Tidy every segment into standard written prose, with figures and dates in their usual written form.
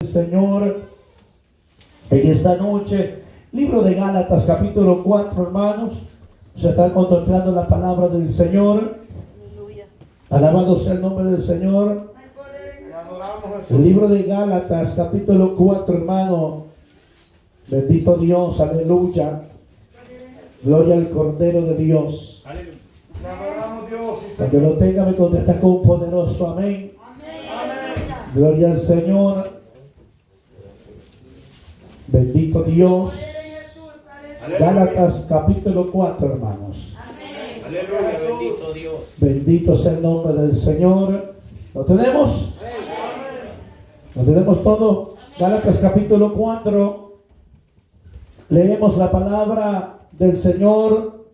Señor, en esta noche, libro de Gálatas capítulo 4, hermanos, se está contemplando la palabra del Señor. Aleluya. Alabado sea el nombre del Señor. El libro de Gálatas capítulo 4, hermano, bendito Dios, aleluya, gloria al Cordero de Dios. Aleluya. Cuando lo tenga me contesta con un poderoso amén. Gloria al Señor. Bendito Dios. Gálatas capítulo 4, hermanos. Amén. Aleluya, bendito Dios. Bendito sea el nombre del Señor. ¿Lo tenemos? ¿Lo tenemos todo? Gálatas capítulo 4. Leemos la palabra del Señor,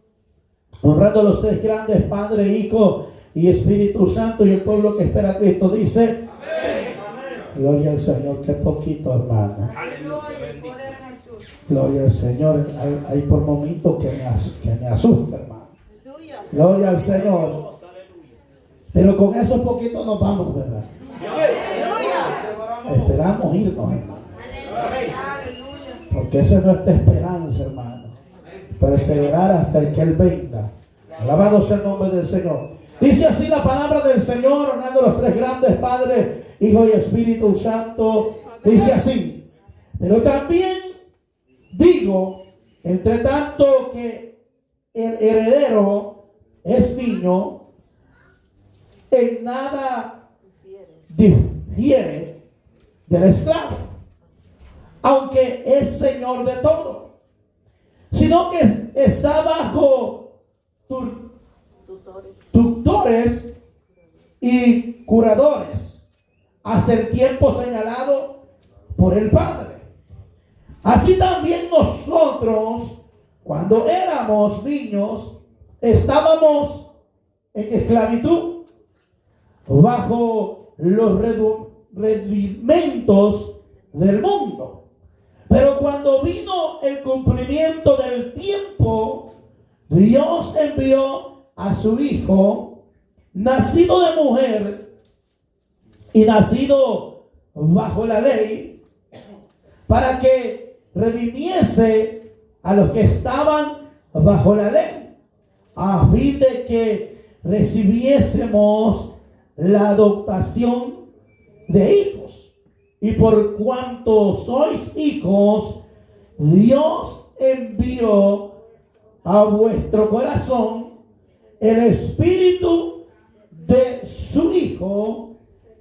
honrando a los tres grandes, Padre, Hijo y Espíritu Santo, y el pueblo que espera a Cristo dice: amén. Gloria al Señor. Qué poquito, hermano. Gloria al Señor. Hay por momentos que me asusta, hermano. Gloria al Señor. Pero con esos poquitos nos vamos, ¿verdad? Esperamos irnos, hermano. Porque esa es nuestra esperanza, hermano. Perseverar hasta el que Él venga. Alabado sea el nombre del Señor. Dice así la palabra del Señor, honrando a los tres grandes, Padre, Hijo y Espíritu Santo. Dice así: pero también digo, entre tanto que el heredero es niño, en nada difiere del esclavo, aunque es señor de todo, sino que está bajo tutores y curadores hasta el tiempo señalado por el Padre. Así también nosotros, cuando éramos niños, estábamos en esclavitud bajo los rudimentos del mundo. Pero cuando vino el cumplimiento del tiempo, Dios envió a su Hijo, nacido de mujer y nacido bajo la ley, para que redimiese a los que estaban bajo la ley, a fin de que recibiésemos la adoptación de hijos. Y por cuanto sois hijos, Dios envió a vuestro corazón el espíritu de su Hijo,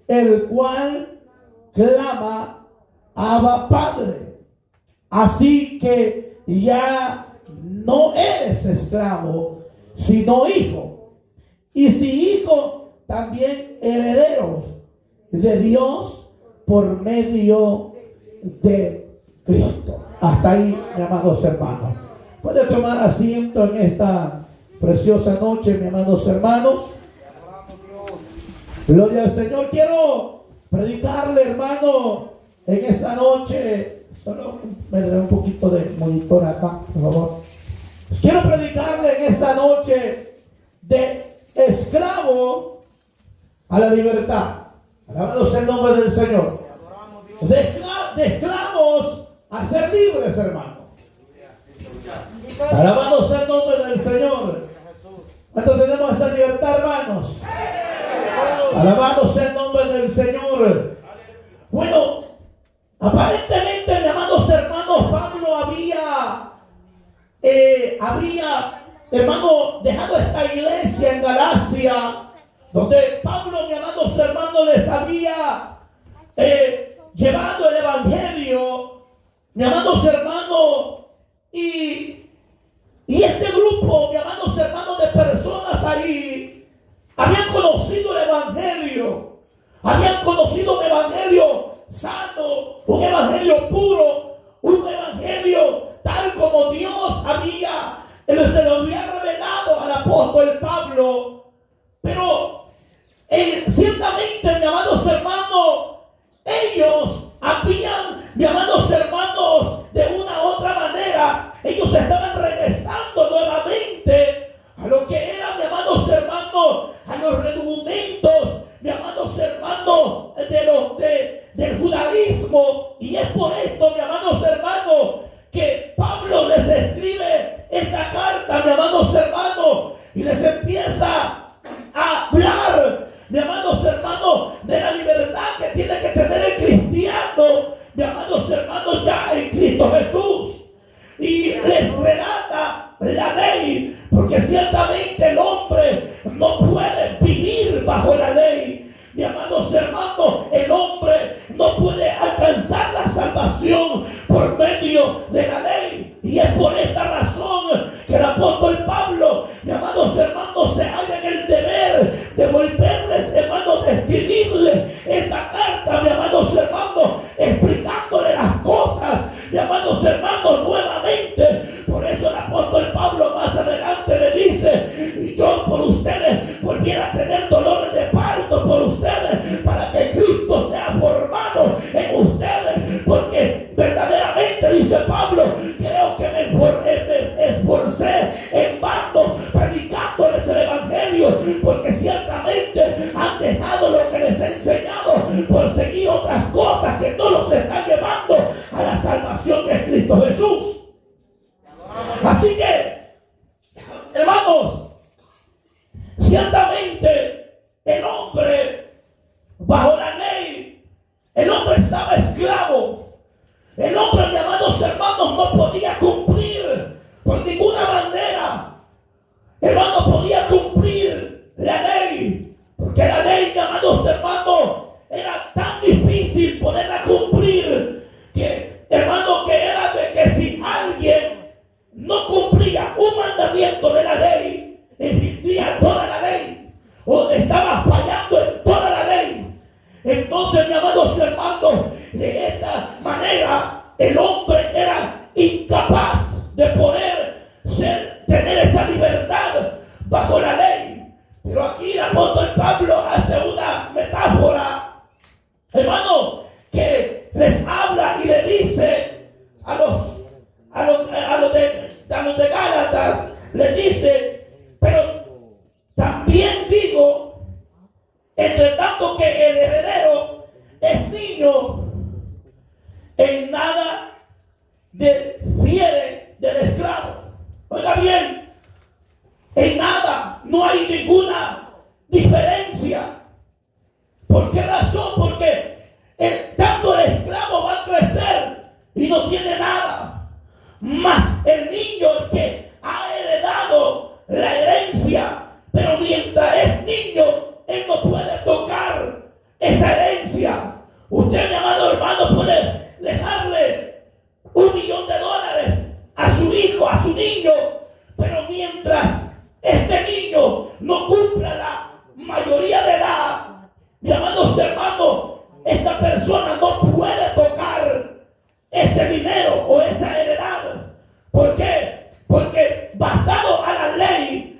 el cual clama: Abba, Padre. Así que ya no eres esclavo, sino hijo. Y si hijo, también herederos de Dios por medio de Cristo. Hasta ahí, mis amados hermanos. Puede tomar asiento en esta preciosa noche, mis amados hermanos. Gloria al Señor. Quiero predicarle, hermano, en esta noche. Solo me daré un poquito de monitor acá, por favor. Quiero predicarle en esta noche de esclavo a la libertad. Alabado sea el nombre del Señor. De esclavos a ser libres, hermano. Alabado sea el nombre del Señor. ¿Cuántos tenemos esa libertad, hermanos? Alabado sea el nombre del Señor. Bueno, aparentemente, mis amados hermanos, Pablo había, hermano, dejado esta iglesia en Galacia, donde Pablo, mis amados hermanos, les había llevado el evangelio, mis amados hermanos, y este grupo, mis amados hermanos, de personas ahí habían conocido el evangelio, habían conocido un evangelio sano, un evangelio puro, un evangelio tal como Dios se lo había revelado al apóstol Pablo. Pero ciertamente, mis amados hermanos, ellos habían, mis amados hermanos, de una u otra manera, ellos estaban regresando nuevamente a lo que era, mis amados hermanos, a los rudimentos, mis amados hermanos, del judaísmo, por esto, mis amados hermanos, que Pablo les escribe esta carta, mis amados hermanos, y les empieza a hablar, mis amados hermanos, de la libertad que tiene que tener el cristiano, mis amados hermanos, ya en Cristo Jesús. Y les relata la ley, porque ciertamente el hombre no puede vivir bajo la ley. Mi amados hermanos, el hombre no puede alcanzar la salvación por medio de la ley. Y es por esta razón que el apóstol Pablo, mis amados hermanos, se halla en el deber de volverles, hermanos, de escribirle esta carta, mis amados hermanos, explicándole las cosas, mis amados hermanos, nuevamente. Por eso el apóstol Pablo más adelante le dice: y yo por ustedes volviera a tener dolores de parto por ustedes, para que Cristo sea formado en ustedes, porque verdaderamente, dice Pablo, creo que me esforcé en vano predicándoles el evangelio, porque ciertamente han dejado lo que les he enseñado por seguir otras cosas que no los están llevando a la salvación de Cristo Jesús. Así que, hermanos, ciertamente el hombre bajo la ley, el hombre estaba esclavo. El hombre, mis amados hermanos, no podía cumplir por ninguna manera. Hermano, podía cumplir la ley, porque la ley, mis amados hermanos, era tan difícil poderla cumplir que, hermano, que era de que si alguien no cumplía un mandamiento de la ley, infringía toda la ley, o estaba fallando en toda la ley. Entonces, mis amados hermanos, de esta manera el hombre era incapaz de poder tener esa libertad bajo la ley. Pero aquí el apóstol Pablo hace una metáfora, hermano, que les habla y le dice a los de Gálatas, les dice: pero también digo, entre tanto que el heredero es niño, en nada difiere del esclavo. Oiga bien, en nada, no hay ninguna diferencia. ¿Por qué razón? Porque tanto el esclavo va a crecer y no tiene nada, más el niño, el que ha heredado la herencia, pero mientras es niño, él no puede tocar esa herencia. Usted, mi amado hermano, puede dejarle $1.000.000 a su hijo, a su niño, pero mientras este niño no cumpla la mayoría de edad, mi amados hermanos, esta persona no puede tocar ese dinero o esa heredad. ¿Por qué? Porque basado a la ley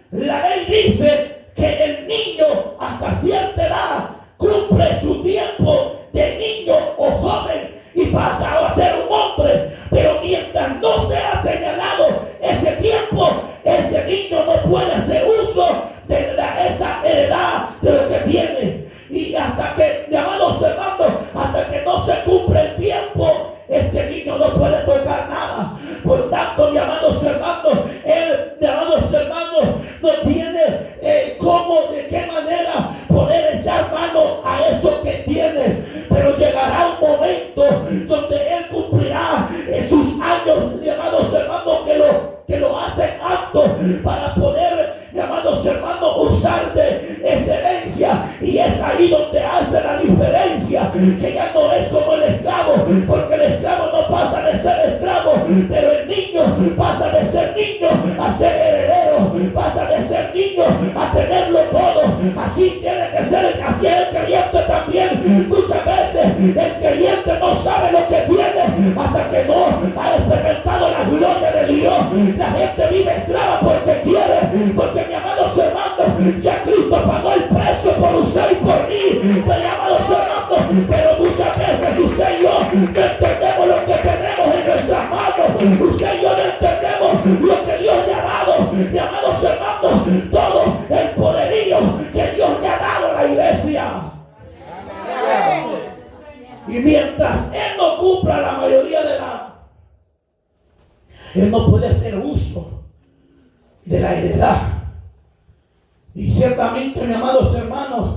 dice que el niño hasta cierta edad cumple su tiempo de niño o joven y pasa a ser un hombre, pero mientras no sea señalado ese tiempo, ese niño no puede hacer uso de esa heredad de lo que tiene. Y hasta que, mi amados hermanos, hasta que no se cumple el tiempo, este niño no puede tocar nada. Por tanto, mi amados hermanos, él, mi amados hermanos, no tiene cómo, de qué manera poder echar mano a eso que tiene. Pero llegará un momento donde él cumplirá sus años, mi amados hermanos, que lo hacen apto para poder, mi amados hermanos, usar de esa herencia. Y es ahí donde hace la diferencia, que ya no es como el esclavo, porque el esclavo no pasa de ser esclavo, pero el niño pasa de ser niño a ser heredero, pasa de ser niño a tenerlo todo. Así tiene que ser, así es el creyente también. Muchas veces el creyente no sabe lo que tiene hasta que no ha experimentado la gloria de Dios. La gente vive esclava porque quiere, porque, mi amados hermanos, ya Cristo pagó el precio por usted y por mí, mi amados hermanos. Pero muchas veces usted y yo no entendemos lo que tenemos en nuestras manos. Usted y yo no entendemos lo que Dios le ha dado, mi amados hermanos, todo el poderío que Dios le ha dado a la iglesia. Y mientras él no cumpla la Él no puede hacer uso de la heredad. Y ciertamente, mis amados hermanos,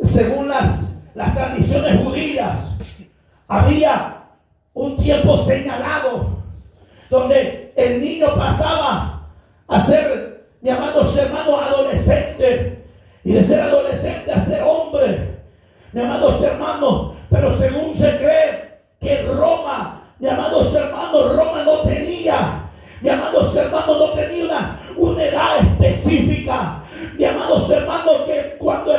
según las tradiciones judías, había un tiempo señalado donde el niño pasaba a ser, mis amados hermanos, adolescente, y de ser adolescente a ser hombre, mis amados hermanos. Pero según se cree que Roma, mis amados hermanos, Roma no tenía, mis amados hermanos, no tenía una edad específica. Mis amados hermanos, que cuando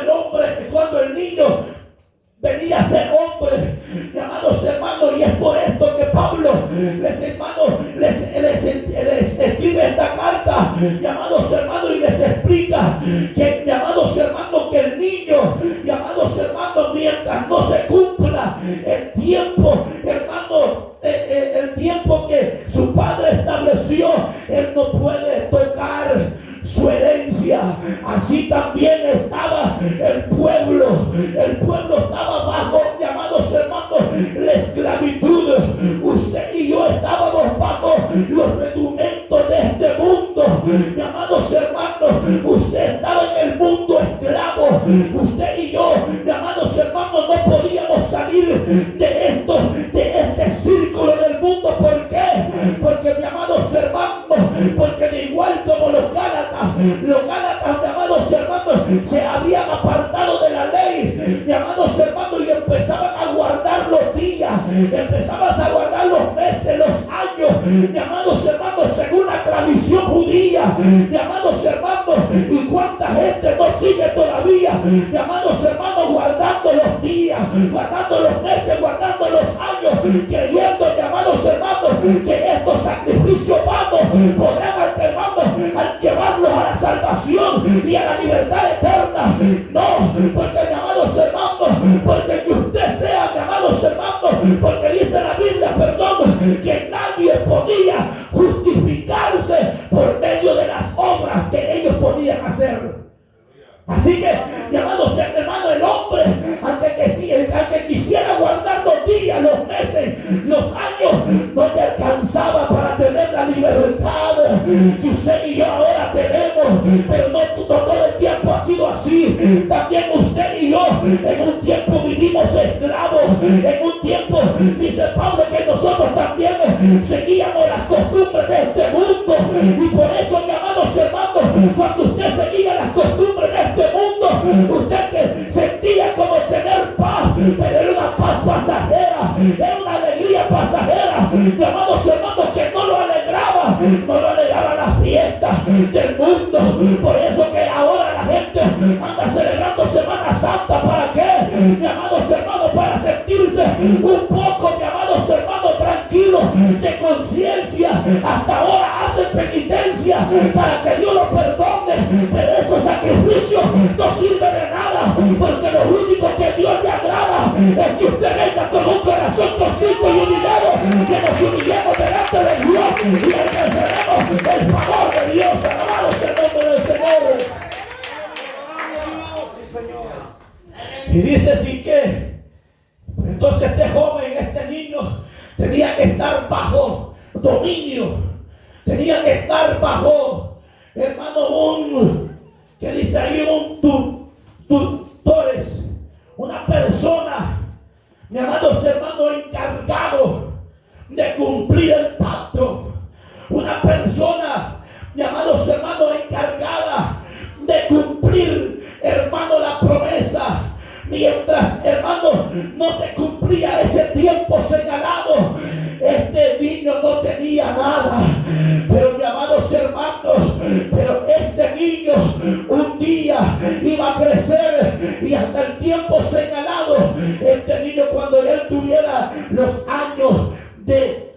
el niño venía a ser hombre, mis amados hermanos, y es por esto que Pablo les escribe esta carta, mis amados hermanos, y les explica que, mis amados hermanos, que el niño, mis amados hermanos, mientras no se cumpla el tiempo, hermano, el tiempo que su padre estableció, él no puede tocar su herencia. Así también estaba el pueblo. El pueblo estaba bajo, llamados hermanos, la esclavitud. Usted y yo estábamos bajo los rudimentos de este mundo. Llamados hermanos, usted estaba en el mundo esclavo. Usted y yo, llamados hermanos, no podíamos salir de este círculo del mundo. ¿Por qué? Porque, mis amados hermanos, porque de igual como los Gálatas, mis amados hermanos, se habían apartado de la ley, mis amados hermanos, y empezaban a guardar los días, empezaban a guardar los meses, los años, mis amados hermanos, según la tradición judía, mis amados hermanos. Y cuánta gente no sigue todavía, mis amados hermanos, guardando los días, guardando los meses, guardando los años, creyendo, mis amados hermanos, que estos sacrificios vanos podrán, hermanos, al llevarlos a la salvación y a la libertad eterna. No, porque, mis amados hermanos, porque que usted sea, mis amados hermanos, porque dice la Biblia, perdón, que nadie podía justificarse por medio de las obras que ellos podían hacer. Así que, mi amado hermano, el hombre, aunque quisiera guardar los días, los meses, los años, no le alcanzaba para tener la libertad que usted y yo ahora tenemos. Pero no todo el tiempo ha sido así. También usted y yo en un tiempo vivimos esclavos. En un tiempo, dice Pablo, que nosotros también seguíamos las costumbres de este mundo. Y por eso, mi amados hermanos, cuando usted seguía las costumbres de este mundo, usted que sentía como tener paz, pero era una paz pasajera, era una alegría pasajera, llamados hermanos, que no lo alegraba las fiestas del mundo. Por eso que ahora la gente anda celebrando Semana Santa. ¿Para qué? Mi amados hermanos, para sentirse un poco, mi amados hermanos, tranquilos de conciencia. Hasta ahora hacen penitencia para que Dios los perdone, pero esos sacrificios no sirven de nada, porque lo único que Dios le agrada es que usted venga con un corazón constricto y humillado, que nos humillemos delante de Dios y alcanzaremos el favor de Dios. Alabado sea el nombre del Señor. Y dice así que entonces este joven, este niño, tenía que estar bajo dominio, tenía que estar bajo, hermano, que dice ahí, un tutores, una persona, mi amado hermano, encargado de cumplir el pacto, una persona, mi amado hermano, encargada de cumplir, hermano, la promesa. Mientras, hermano, no se cumplía ese tiempo señalado, este niño no tenía nada. Pero, mi amados hermanos, pero este niño un día iba a crecer, y hasta el tiempo señalado, este niño, cuando él tuviera los años de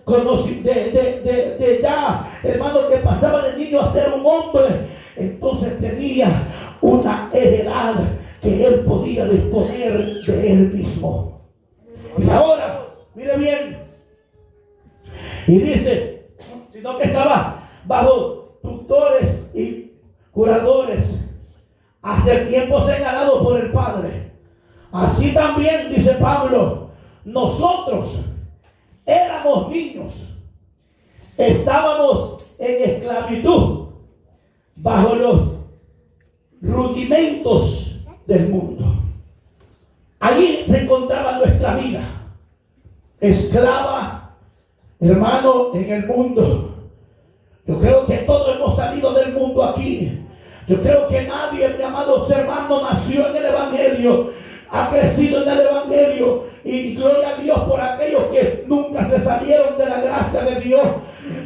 ya, hermano, que pasaba de niño a ser un hombre, entonces tenía una heredad que él podía disponer de él mismo. Y ahora, mire bien, y dice, sino que estaba bajo tutores y curadores hasta el tiempo señalado por el Padre. Así también, dice Pablo, nosotros éramos niños, estábamos en esclavitud bajo los rudimentos del mundo. Allí se encontraba nuestra vida, esclava, hermano, en el mundo. Yo creo que todos hemos salido del mundo aquí. Yo creo que nadie, mi amado hermano, nació en el Evangelio, ha crecido en el Evangelio, y gloria a Dios por aquellos que nunca se salieron de la gracia de Dios.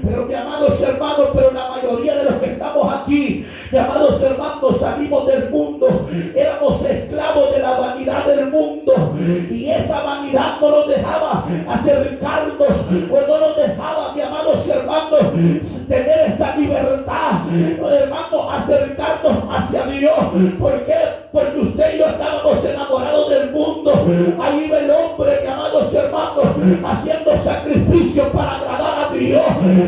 Pero mi amados hermanos, pero la mayoría de los que estamos aquí, mi amados hermanos, salimos del mundo, éramos esclavos de la vanidad del mundo, y esa vanidad no nos dejaba acercarnos, o no nos dejaba, mi amados hermanos, tener esa libertad, hermanos, acercarnos hacia Dios. ¿Por qué? Porque usted y yo estábamos enamorados del mundo. Ahí ve el hombre, mi amados hermanos, haciendo sacrificios para agradar a Dios,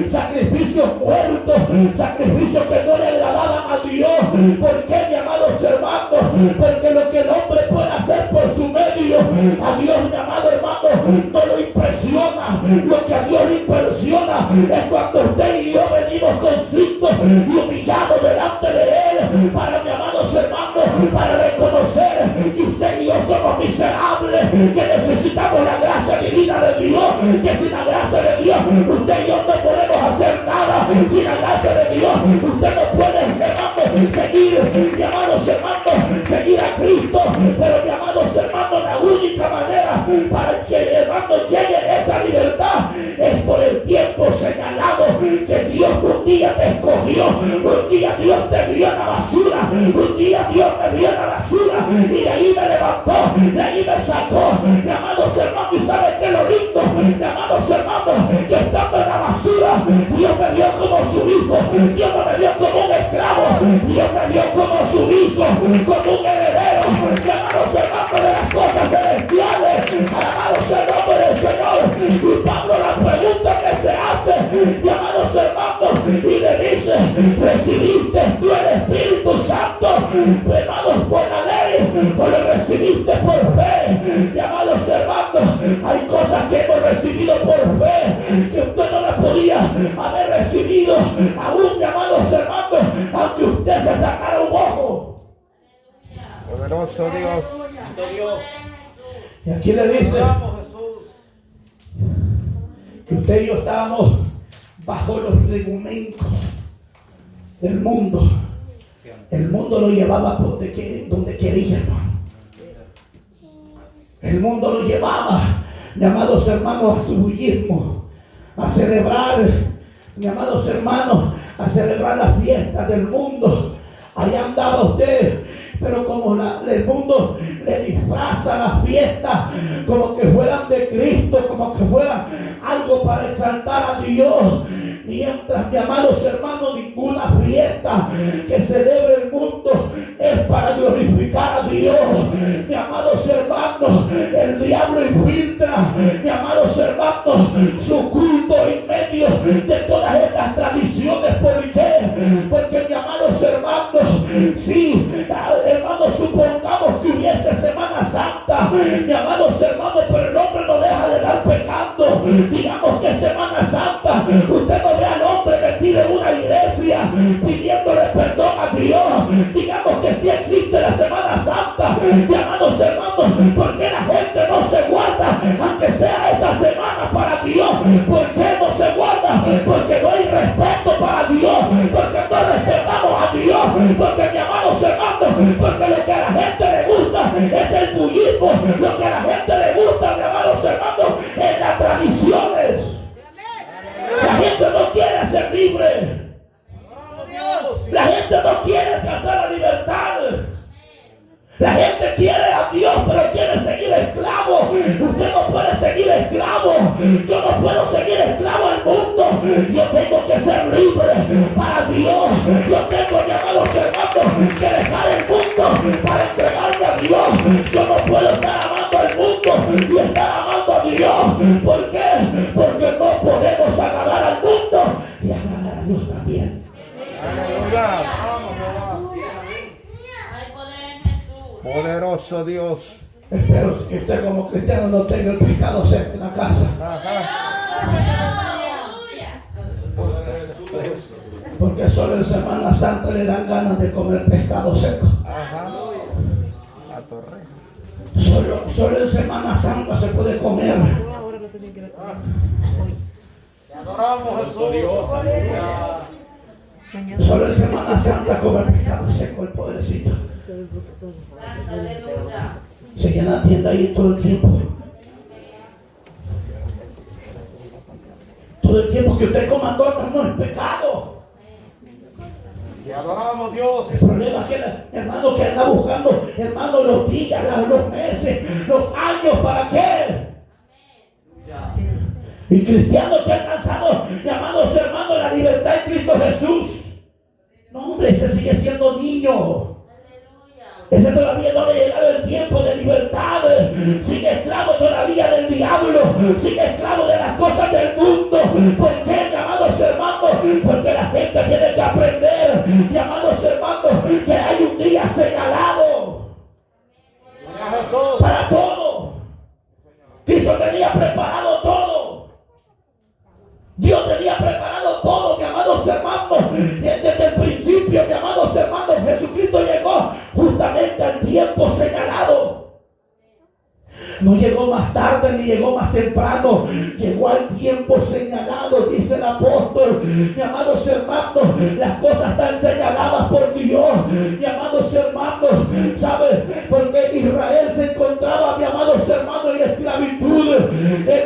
sacrificios muertos, sacrificios que no le agradaban a Dios. ¿Por qué, mi amados hermanos? Porque lo que el hombre puede hacer por su medio, a Dios, mi amado hermano, no lo impresiona. Lo que a Dios le impresiona es cuando usted y yo venimos constrictos y humillados delante de Él, para, mi amados hermanos, para reconocer que usted y yo somos miserables, que necesitamos la gracia divina de Dios, que sin la gracia de Dios usted y yo no podemos hacer nada. Sin la gracia de Dios usted no puede, hermano, seguir, mi amados hermanos, seguir a Cristo. Pero, mi amados hermanos, la única manera para que, hermano, llegue esa libertad es por el tiempo señalado que Dios un día te escogió. Un día Dios te vio en la basura, un día Dios me vio en la basura, y de ahí me levantó, de ahí me sacó, mi amados hermanos. ¿Y sabe qué es lo lindo, mi amados hermanos? Que estando en la basura, Dios me vio como su hijo. Dios no me vio como un esclavo, Dios me vio como su hijo, como un heredero, mi amados hermanos, de las cosas celestiales. Alabados el nombre del Señor. Y Pablo, la pregunta que se hace, mi amados hermanos, y le dice: ¿recibiste tú el Espíritu Santo, hermanos, por la ley, o lo recibiste por fe? Mi amados hermanos, hay cosas que hemos recibido por fe que usted no la podía haber recibido aún, mi amados hermanos, aunque usted se sacara un ojo. Poderoso Dios. Y aquí le dice que usted y yo estábamos bajo los reglamentos del mundo. El mundo lo llevaba por donde quería, hermano. El mundo lo llevaba, mi amados hermanos, a su bullismo, a celebrar, mi amados hermanos, a celebrar las fiestas del mundo. Allá andaba usted, pero como el mundo le disfraza las fiestas como que fueran de Cristo, como que fueran algo para exaltar a Dios. Mientras, mi amados hermanos, ninguna fiesta que celebre el mundo es para glorificar a Dios. Mi amados hermanos, el diablo infiltra, mi amados hermanos, su culto en medio de todas estas tradiciones. ¿Por qué? Porque, mi amados hermanos, si, hermanos, supongamos que hubiese Semana Santa, mi amados hermanos, pero el hombre no deja de dar pecando. Digamos que Semana Santa, usted no ve al hombre metido en una iglesia pidiéndole perdón a Dios. Digamos que sí existe la Semana Santa, mi amados hermanos, porque la gente no se guarda, aunque sea esa semana, para Dios. ¿Por qué no se guarda? Porque no hay respeto para Dios, porque no respetamos a Dios, porque, mi amados hermanos, porque lo que a la gente le gusta es el bullismo, lo que a la gente le gusta, mi amados hermanos, es las tradiciones. La gente no quiere ser libre. La gente no quiere alcanzar la libertad. La gente quiere a Dios, pero quiere seguir esclavo. Usted no puede seguir esclavo. Yo no puedo seguir esclavo al mundo. Yo tengo que ser libre para Dios. Yo tengo, mi amados hermanos, que dejar el mundo para entregarme a Dios. Yo no puedo estar amando al mundo y estar amando a Dios. ¿Por qué? Porque no podemos agradar al mundo y agradar a Dios también. Aleluya. Poderoso Dios. Espero que usted como cristiano no tenga el pecado cerca en la casa. Ajá. Porque solo en Semana Santa le dan ganas de comer pescado seco. Ajá. La torre. Solo en Semana Santa se puede comer. Adoramos Poderoso Dios. Aleluya. Solo en Semana Santa comer pescado seco el pobrecito. Se llena la tienda ahí todo el tiempo. Todo el tiempo que usted coma tortas no es pecado. Y adoramos Dios. El problema es que hermano que anda buscando, hermano, los días, los meses, los años, ¿para qué? Y cristianos que alcanzamos, llamados hermanos, la libertad en Cristo Jesús. No, hombre, ese sigue siendo niño. Ese todavía no le ha llegado el tiempo de libertad. Sigue esclavo todavía del diablo. Sigue esclavo de las cosas del mundo. ¿Por qué, llamados hermanos? Porque la gente tiene que aprender, llamados hermanos, que hay un día señalado para todo. Cristo tenía preparado todo. Dios tenía preparado todo, mis amados hermanos, desde el principio, mis amados hermanos. Jesucristo llegó justamente al tiempo señalado. No llegó más tarde ni llegó más temprano, llegó al tiempo señalado, dice el apóstol. Mis amados hermanos, las cosas están señaladas por Dios, mis amados hermanos. ¿Sabe? Porque Israel se encontraba, mis amados hermanos, en esclavitud.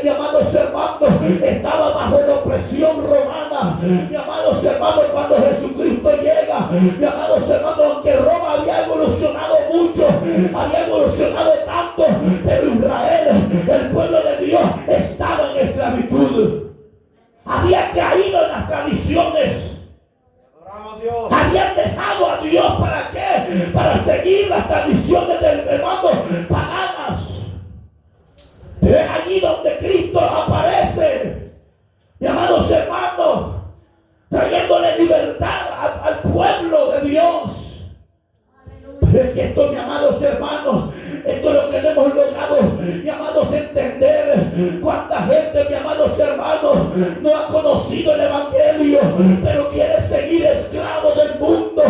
Mis amados hermanos, estaba bajo la opresión romana. Mis amados hermanos, cuando Jesucristo llega, mis amados hermanos, aunque Roma había evolucionado mucho, había evolucionado tanto, pero Israel, el pueblo de Dios, estaba en esclavitud. Había caído en las tradiciones. Habían dejado a Dios, ¿para qué? Para seguir las tradiciones del hermano paganas. Pero es allí donde Cristo aparece, mis amados hermanos, trayéndole libertad al pueblo de Dios. Pero es que esto, mis amados hermanos, esto es lo que hemos logrado, mis amados, entender. Cuánta gente, mis amados hermanos, no ha conocido el evangelio, pero quiere seguir esclavo del mundo.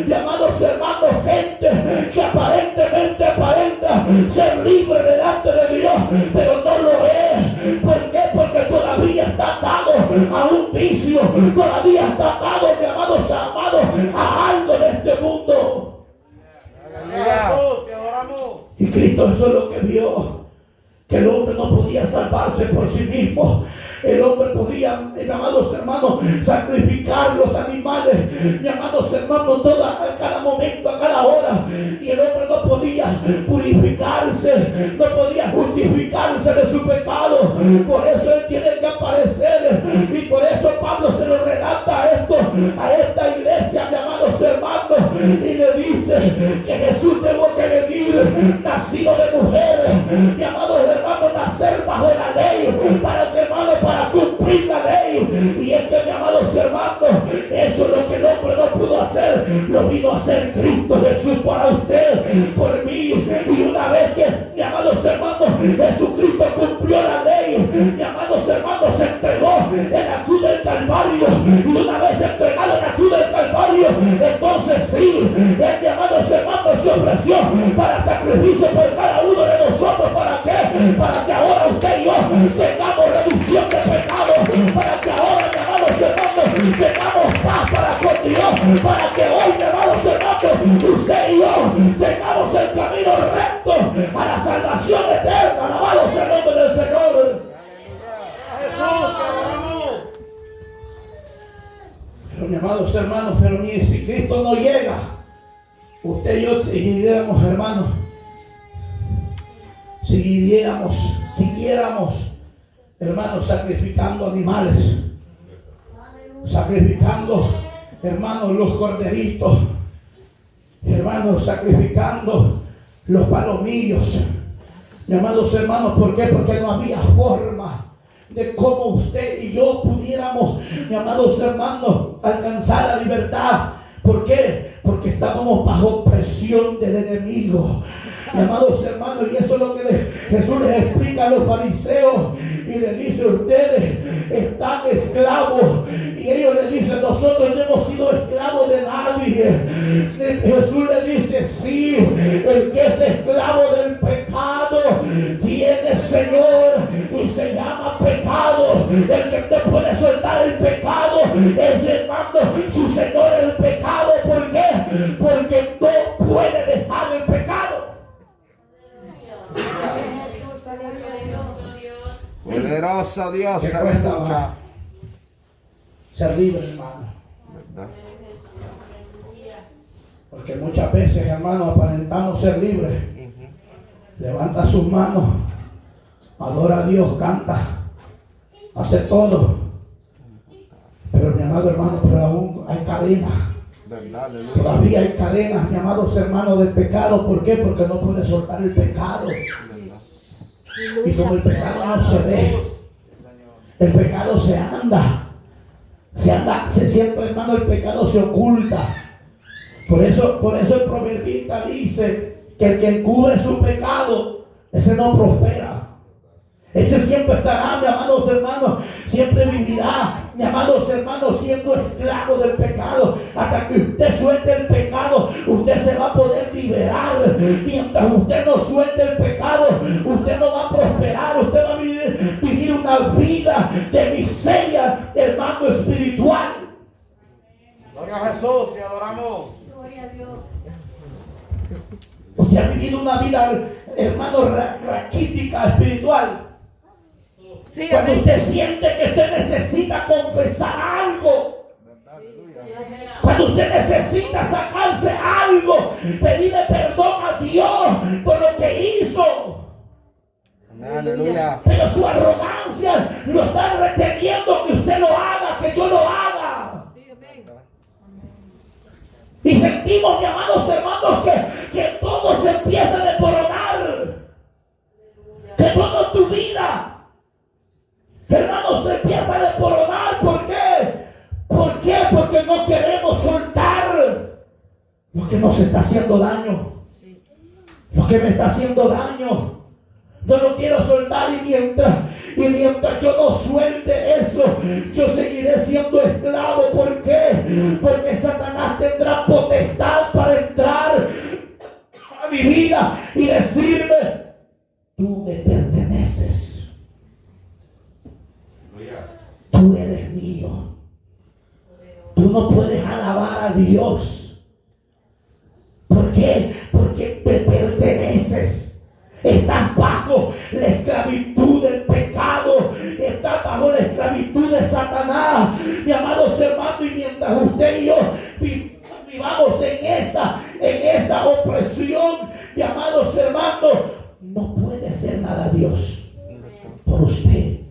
Mis amados hermanos, gente que aparentemente aparenta ser libre delante de Dios, pero no lo es. ¿Por qué? Porque todavía está atado a un vicio, todavía está atado, mis amados amados, a algo de este mundo. Y Cristo, eso es lo que vio, que el hombre no podía salvarse por sí mismo. El hombre podía, mis amados hermanos, sacrificar los animales, mis amados hermanos, a cada momento, a cada hora. Y el hombre no podía purificarse, no podía justificarse de su pecado. Por eso él tiene que aparecer. Y por eso Pablo se lo relata a esta iglesia, mis amados hermanos, y le dice que Jesús tuvo que venir, nacido de mujer, mis amados hermanos, nacer bajo la ley, para cumplir la ley. Y es que, mis amados hermanos, eso es lo que el hombre no pudo hacer, lo vino a hacer Cristo Jesús para usted, por mí. Y una vez que, mis amados hermanos, Jesucristo cumplió la ley, mis amados hermanos, se entregó en la cruz del Calvario. Y una vez entregado en la cruz del Calvario, entonces sí, él, mis amados hermanos, se ofreció para sacrificio por cada uno de nosotros. ¿Para qué? Para que ahora usted y yo tengamos reducción de pecado, para que ahora, mis amados hermanos, tengamos paz para con Dios, para que hoy, mis amados hermanos, usted y yo tengamos el camino recto a la salvación eterna. Alabado sea el nombre del Señor. Jesús, pero, mis amados hermanos, pero ni si Cristo no llega, usted y yo seguiríamos, hermanos, siguiéramos, hermanos, sacrificando animales, sacrificando, hermanos, los corderitos, hermanos, sacrificando los palomillos. Mis amados hermanos, ¿por qué? Porque no había forma de cómo usted y yo pudiéramos, mis amados hermanos, alcanzar la libertad. ¿Por qué? Porque estábamos bajo presión del enemigo. Mi amados hermanos, y eso es lo que Jesús les explica a los fariseos y les dice: ustedes están esclavos. Y ellos le dicen: nosotros no hemos sido esclavos de nadie. Jesús le dice: sí, el que es esclavo del pecado tiene Señor y se llama pecado. El que te puede soltar el pecado es, hermano, su Señor el pecado. ¿Por qué? Porque no puede dejar el pecado. Poderoso Dios, ¿Qué cuesta aleluya. más? Ser libre, hermano. ¿Verdad? Porque muchas veces, hermano, aparentamos ser libres. Levanta sus manos, adora a Dios, canta, hace todo. Pero mi amado hermano, pero aún hay cadenas. ¿Verdad? Aleluya. Todavía hay cadenas, mi amados hermanos, del pecado. ¿Por qué? Porque no puede soltar el pecado. Y como el pecado no se ve, el pecado se anda, siempre, hermano, el pecado se oculta. Por eso el proverbista dice que el que encubre su pecado, ese no prospera. Ese siempre estará, mi amados hermanos, siempre vivirá, mi amados hermanos, siendo esclavo del pecado. Hasta que usted suelte el pecado, usted se va a poder liberar. Mientras usted no suelte el pecado, usted no va a prosperar. Usted va a vivir una vida de miseria, hermano, espiritual. Gloria a Jesús, te adoramos. Usted ha vivido una vida, hermano, raquítica espiritual. Sí, Cuando amén. usted siente que usted necesita confesar algo, cuando usted necesita sacarse algo, pedirle perdón a Dios por lo que hizo, Amén, aleluya. pero su arrogancia lo está reteniendo que usted lo haga, que yo lo haga. Sí, amén. Y sentimos, mi amados hermanos, que todo se empieza a desmoronar, que toda tu vida, hermanos, se empieza a desmoronar. ¿Por qué? ¿Por qué? Porque no queremos soltar lo que nos está haciendo daño. Lo que me está haciendo daño. Yo no quiero soltar, y mientras yo no suelte eso, yo seguiré siendo esclavo. ¿Por qué? Porque Satanás tendrá potestad para entrar a mi vida y decirme: tú me perteneces. Tú eres mío. Tú no puedes alabar a Dios. ¿Por qué? Porque me perteneces. Estás bajo la esclavitud del pecado. Estás bajo la esclavitud de Satanás. Mi amados hermanos, y mientras usted y yo vivamos en esa opresión, mi amados hermanos, no puede hacer nada Dios por usted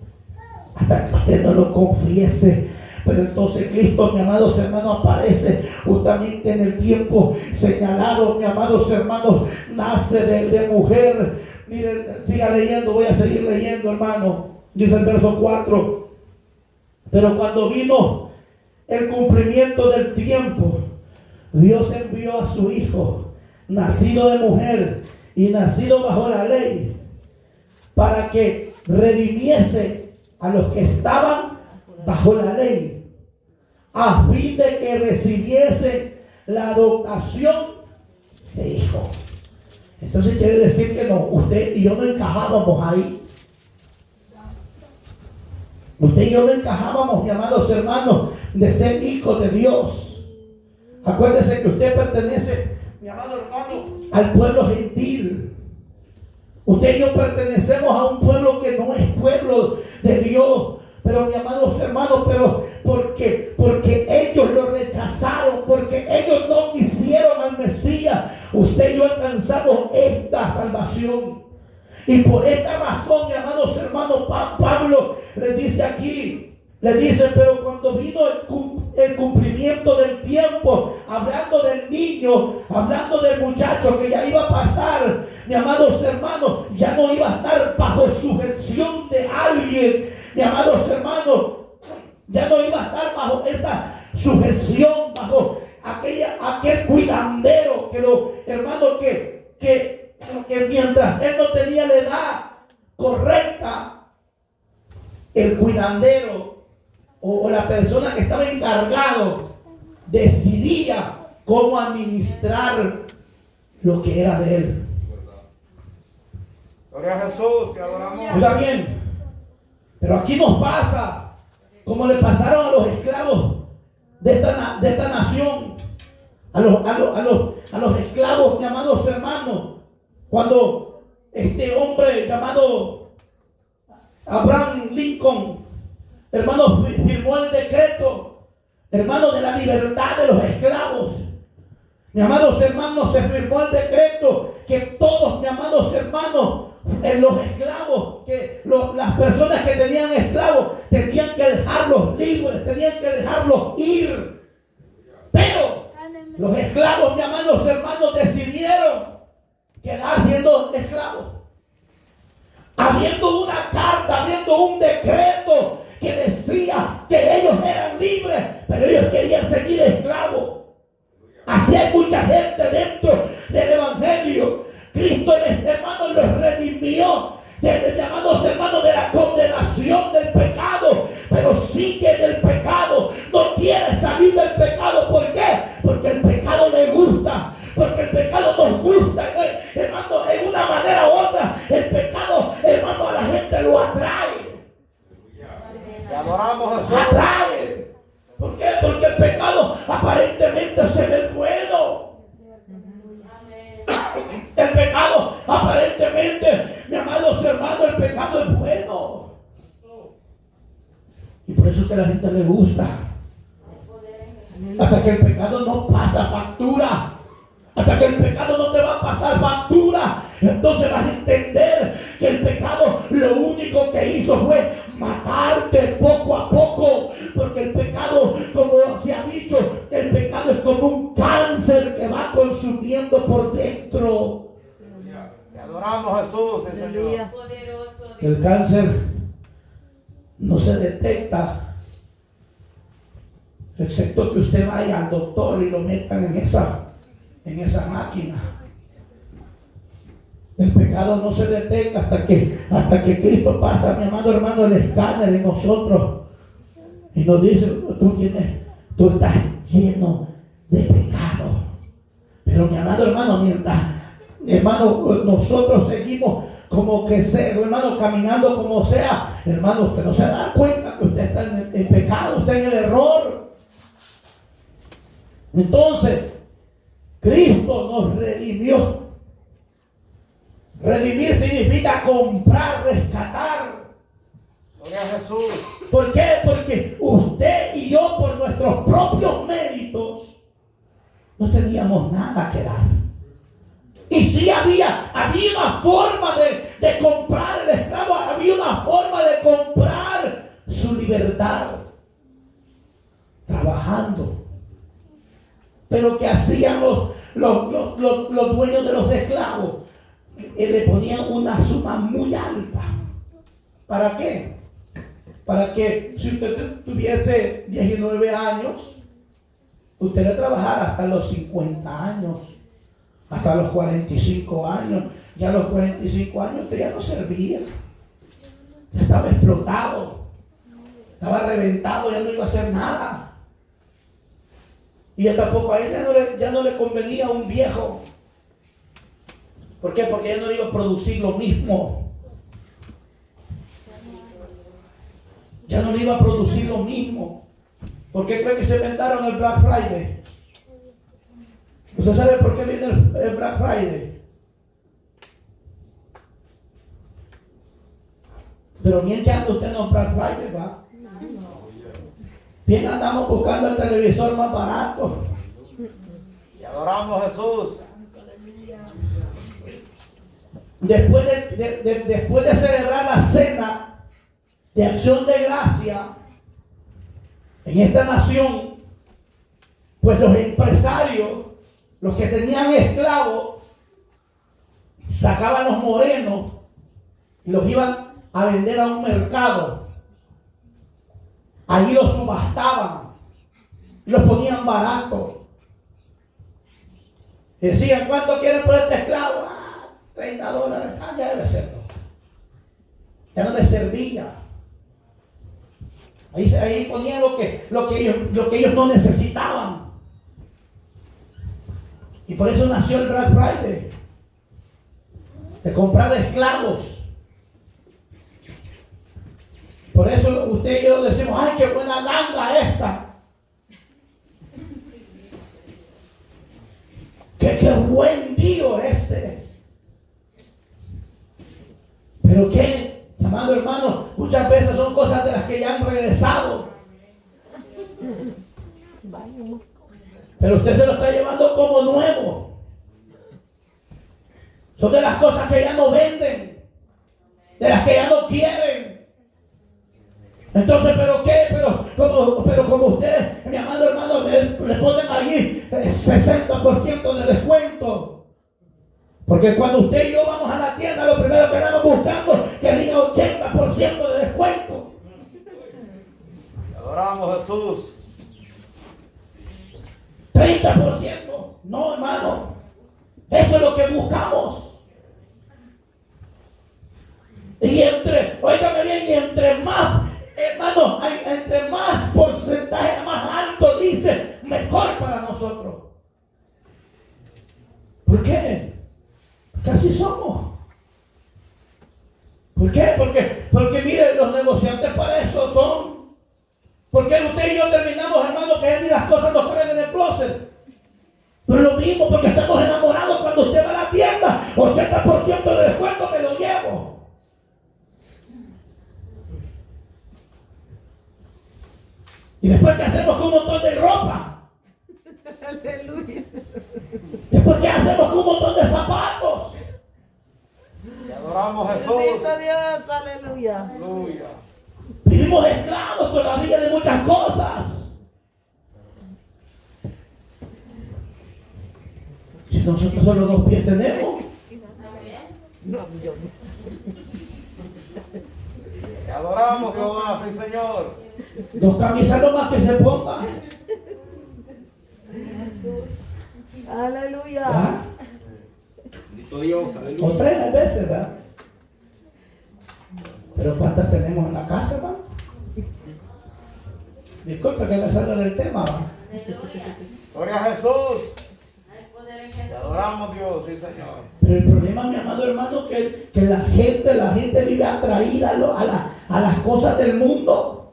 hasta que usted no lo confiese. Pero entonces Cristo, mi amados hermanos, aparece justamente en el tiempo señalado. Mi amados hermanos, nace de mujer. Miren, siga leyendo, voy a seguir leyendo, hermano. Dice el verso 4: pero cuando vino el cumplimiento del tiempo, Dios envió a su Hijo, nacido de mujer y nacido bajo la ley, para que redimiese a los que estaban bajo la ley, a fin de que recibiesen la adopción de hijo. Entonces quiere decir que no, usted y yo no encajábamos ahí. Usted y yo no encajábamos, mi amados hermanos, de ser hijos de Dios. Acuérdese que usted pertenece, mi amado hermano, al pueblo gentil. Usted y yo pertenecemos a un pueblo que no es pueblo de Dios. Pero, mi amados hermanos, pero porque ellos lo rechazaron, porque ellos no quisieron al Mesías, usted y yo alcanzamos esta salvación. Y por esta razón, mi amados hermanos, Pablo le dice aquí, le dice: pero cuando vino el cumplimiento del tiempo, hablando del niño, hablando del muchacho que ya iba a pasar, mi amados hermanos, ya no iba a estar bajo sujeción de alguien, mi amados hermanos, ya no iba a estar bajo esa sujeción, bajo aquel cuidandero que lo, hermano, que que mientras él no tenía la edad correcta, el cuidandero o la persona que estaba encargado decidía cómo administrar lo que era de él. Gloria a Jesús, te adoramos. Oiga bien, pero aquí nos pasa como le pasaron a los esclavos de esta nación, a los esclavos, mis amados hermanos, cuando este hombre llamado Abraham Lincoln, hermano, firmó el decreto, hermano, de la libertad de los esclavos. Mis amados hermanos, se firmó el decreto que todos, mis amados hermanos, los esclavos, que las personas que tenían esclavos tenían que dejarlos libres, tenían que dejarlos ir. Pero los esclavos, mis amados hermanos, decidieron quedar siendo esclavos, habiendo una carta, habiendo un decreto que decía que ellos eran libres, pero ellos querían seguir esclavos. Así hay mucha gente dentro del evangelio. Cristo, hermanos, los redimió, llamados hermanos, de la condenación del pecado, pero sigue en el pecado, no quiere salir del pecado. ¿Por qué? Porque el pecado le gusta, porque el pecado nos gusta, hermano, en una manera u otra, el pecado, hermano, a la gente lo atrae. Te adoramos, Jesús. Atrae. ¿Por qué? Porque el pecado aparentemente se ve bueno. El pecado aparentemente, mis amados hermanos, el pecado es bueno. Y por eso que a la gente le gusta. Hasta que el pecado no pasa factura. Hasta que el pecado no te va a pasar factura, entonces vas a entender que el pecado lo único que hizo fue matarte poco a poco. Porque el pecado, como se ha dicho, el pecado es como un cáncer que va consumiendo por dentro. Te adoramos, Jesús, el Señor. El cáncer no se detecta, excepto que usted vaya al doctor y lo metan en esa máquina. El pecado no se detecta hasta que Cristo pasa, mi amado hermano, el escáner en nosotros y nos dice: tú estás lleno de pecado. Pero mi amado hermano, mientras, hermano, nosotros seguimos como que sea, hermano, caminando como sea, hermano, usted no se da cuenta que usted está en el pecado, está en el error. Entonces, Cristo nos redimió. Redimir significa comprar, rescatar. Gloria a Jesús. ¿Por qué? Porque usted y yo, por nuestros propios méritos, no teníamos nada que dar. Y sí había una forma de comprar el esclavo, había una forma de comprar su libertad, trabajando. Pero ¿qué hacían los dueños de los esclavos? Le ponían una suma muy alta. ¿Para qué? Para que si usted tuviese 19 años, usted le trabajara hasta los 50 años, hasta los 45 años. Ya a los 45 años usted ya no servía. Estaba explotado, estaba reventado, ya no iba a hacer nada. Y tampoco a él ya no le convenía un viejo. ¿Por qué? Porque ya no iba a producir lo mismo. Ya no le iba a producir lo mismo. ¿Por qué cree que se inventaron el Black Friday? ¿Usted sabe por qué viene el Black Friday? Pero bien que anda usted en el Black Friday, ¿va? Bien andamos buscando el televisor más barato. Te adoramos, Jesús. Después de celebrar la cena de acción de gracia en esta nación, pues los empresarios, los que tenían esclavos, sacaban los morenos y los iban a vender a un mercado. Allí los subastaban y los ponían baratos. Decían: ¿cuánto quieren por este esclavo? $30. Ya debe ser. Ya no les servía. Ahí ponían lo que ellos no necesitaban. Y por eso nació el Black Friday. De comprar esclavos. Por eso usted y yo decimos, ay, qué buena ganga esta. Qué buen Dios este. Pero qué, amado hermano, muchas veces son cosas de las que ya han regresado. Pero usted se lo está llevando como nuevo. Son de las cosas que ya no venden, de las que ya no quieren. Entonces, ¿pero qué? Pero como usted, mi amado hermano, le ponen allí 60% de descuento. Porque cuando usted y yo vamos a la tienda, lo primero que andamos buscando es que diga 80% de descuento. Te adoramos, Jesús. 30%. No, hermano. Eso es lo que buscamos. Y óigame bien, y entre más, hermano, entre más porcentaje más alto dice, mejor para nosotros. ¿Por qué? Porque así somos. ¿Por qué? Porque mire, los negociantes para eso son. Porque usted y yo terminamos, hermano, que ni las cosas nos caben en el closet. Pero lo mismo, porque estamos enamorados cuando usted va a la tienda, 80% de descuento me lo llevo. Y después, ¿qué hacemos con un montón de ropa? Aleluya. Después, ¿qué hacemos con un montón de zapatos? Te adoramos, Jesús. Bendito Dios, aleluya. Aleluya. Vivimos esclavos todavía de muchas cosas. Si nosotros solo 2 pies tenemos. No, yo. Te adoramos, Jehová, sí, Señor. 2 camisas nomás que se pongan. Jesús. Aleluya. ¿Ah? Bendito Dios, O aleluya. 3 a veces, ¿verdad? Pero ¿cuántas tenemos en la casa, va? Disculpe que me salga del tema, va. Gloria a Jesús. Te adoramos, Dios, sí, Señor. Pero el problema, mi amado hermano, que la gente vive atraída a las cosas del mundo.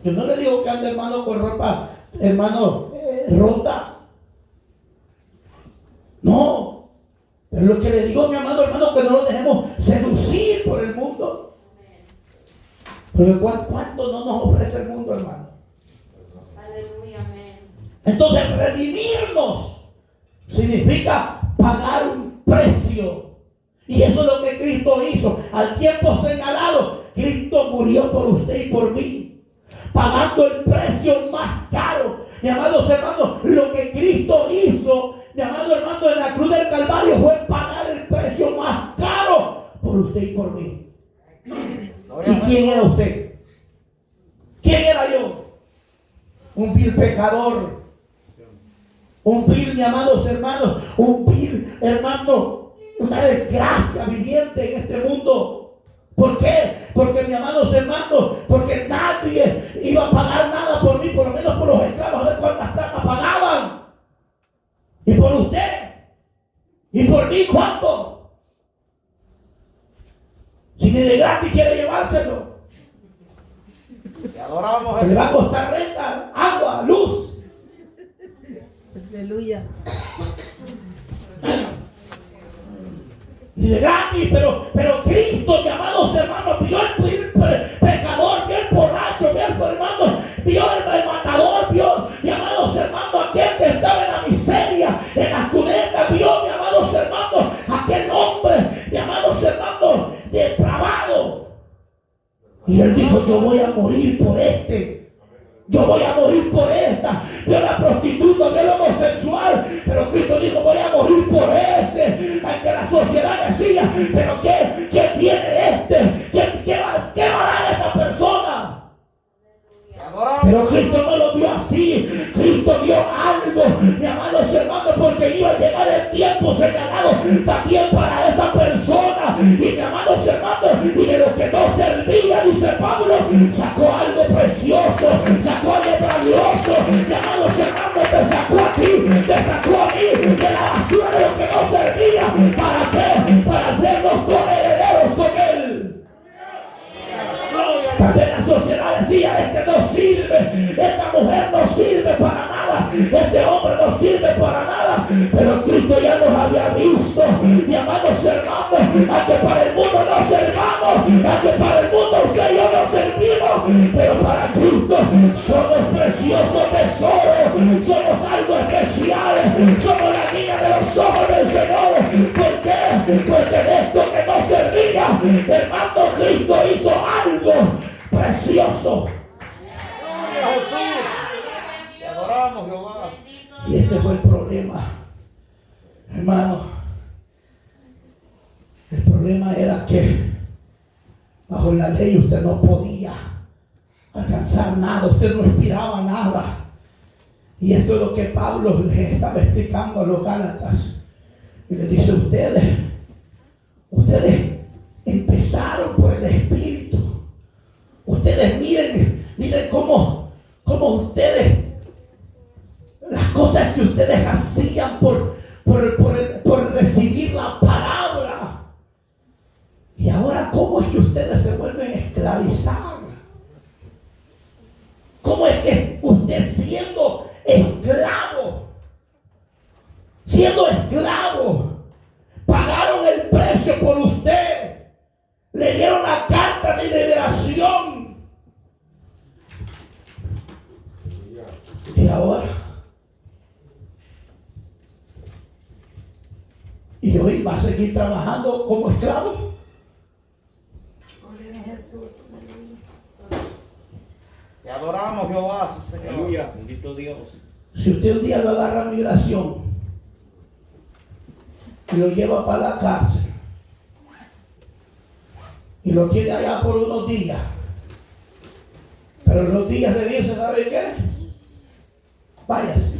Yo no le digo que ande, hermano, con ropa, hermano, rota. No. Pero lo que le digo, mi amado hermano, que no lo dejemos seducir por el mundo. Porque ¿cuánto no nos ofrece el mundo, hermano? Aleluya, amén. Entonces, redimirnos significa pagar un precio. Y eso es lo que Cristo hizo. Al tiempo señalado, Cristo murió por usted y por mí, pagando el precio más caro. Mi amados hermanos, lo que Cristo hizo, mi amado hermano, en la cruz del Calvario fue pagar el precio más caro por usted y por mí. ¿Y quién era usted? ¿Quién era yo? Un vil pecador. Un vil, mi amados hermanos, un vil, hermano, una desgracia viviente en este mundo. ¿Por qué? Porque, mi amados hermanos, porque nadie iba a pagar nada por mí, por lo menos por los esclavos, a ver cuántas tamas pagaban. Y por usted, y por mí, ¿cuánto? Si ni de gratis quiere llevárselo. Te adoramos, Que le va a Jesús. costar renta, agua, luz. Aleluya. Y de gratis, pero Cristo, mi amados hermanos, vio el pecador, vio el borracho, vio el hermano, vio el matador, vio, mi amados hermanos, aquel que estaba en la miseria, en las cunetas, vio, mi amados hermanos, aquel hombre, mi amados hermanos, depravado. Y él dijo, yo voy a morir por este. Yo voy a morir por esta. Vio la prostituta, vio el homosexual. Pero Cristo dijo, voy a morir por ese. Al que la sociedad decía, pero ¿qué tiene este? ¿Qué va a dar esta persona? Te adoramos. Pero Cristo no lo vio así. Cristo vio algo, mi amados hermanos, porque iba a llegar el tiempo señalado también para esa persona. Y mi amados hermanos, y de los que no servía, dice Pablo, sacó algo precioso, sacó algo valioso. Mi amados hermanos, te sacó a ti, te sacó a mí de la basura de los que no servía. ¿Para qué? Para hacernos coherederos con él. También la sociedad decía, este no sirve, esta mujer no sirve para nada, este hombre no sirve para nada. Pero Cristo ya nos había visto, mi amados hermanos, a que para el mundo no servamos, a que para el mundo usted y yo no servimos, pero para Cristo somos preciosos tesoros, somos algo especial, somos la niña de los ojos del Señor. ¿Por qué? Porque de esto que no servía, hermano, Cristo hizo algo precioso. Gloria a Jesús. Te adoramos, Jehová. Y ese fue el problema, hermano. El problema era que bajo la ley usted no podía alcanzar nada, usted no aspiraba a nada. Y esto es lo que Pablo les estaba explicando a los Gálatas. Y le dice, ustedes empezaron por el Espíritu. Ustedes miren cómo ustedes, las cosas que ustedes hacían por recibir la palabra. Y ahora cómo es que ustedes se vuelven a esclavizar. ¿Cómo es que usted siendo esclavo, pagaron el precio por usted? Le dieron la carta de liberación. Y ahora, y hoy va a seguir trabajando como esclavo. Te adoramos, Jehová, Señor. Aleluya, bendito Dios. Si usted un día lo agarra a migración y lo lleva para la cárcel y lo tiene allá por unos días, pero en los días le dice, ¿sabe qué? Váyase,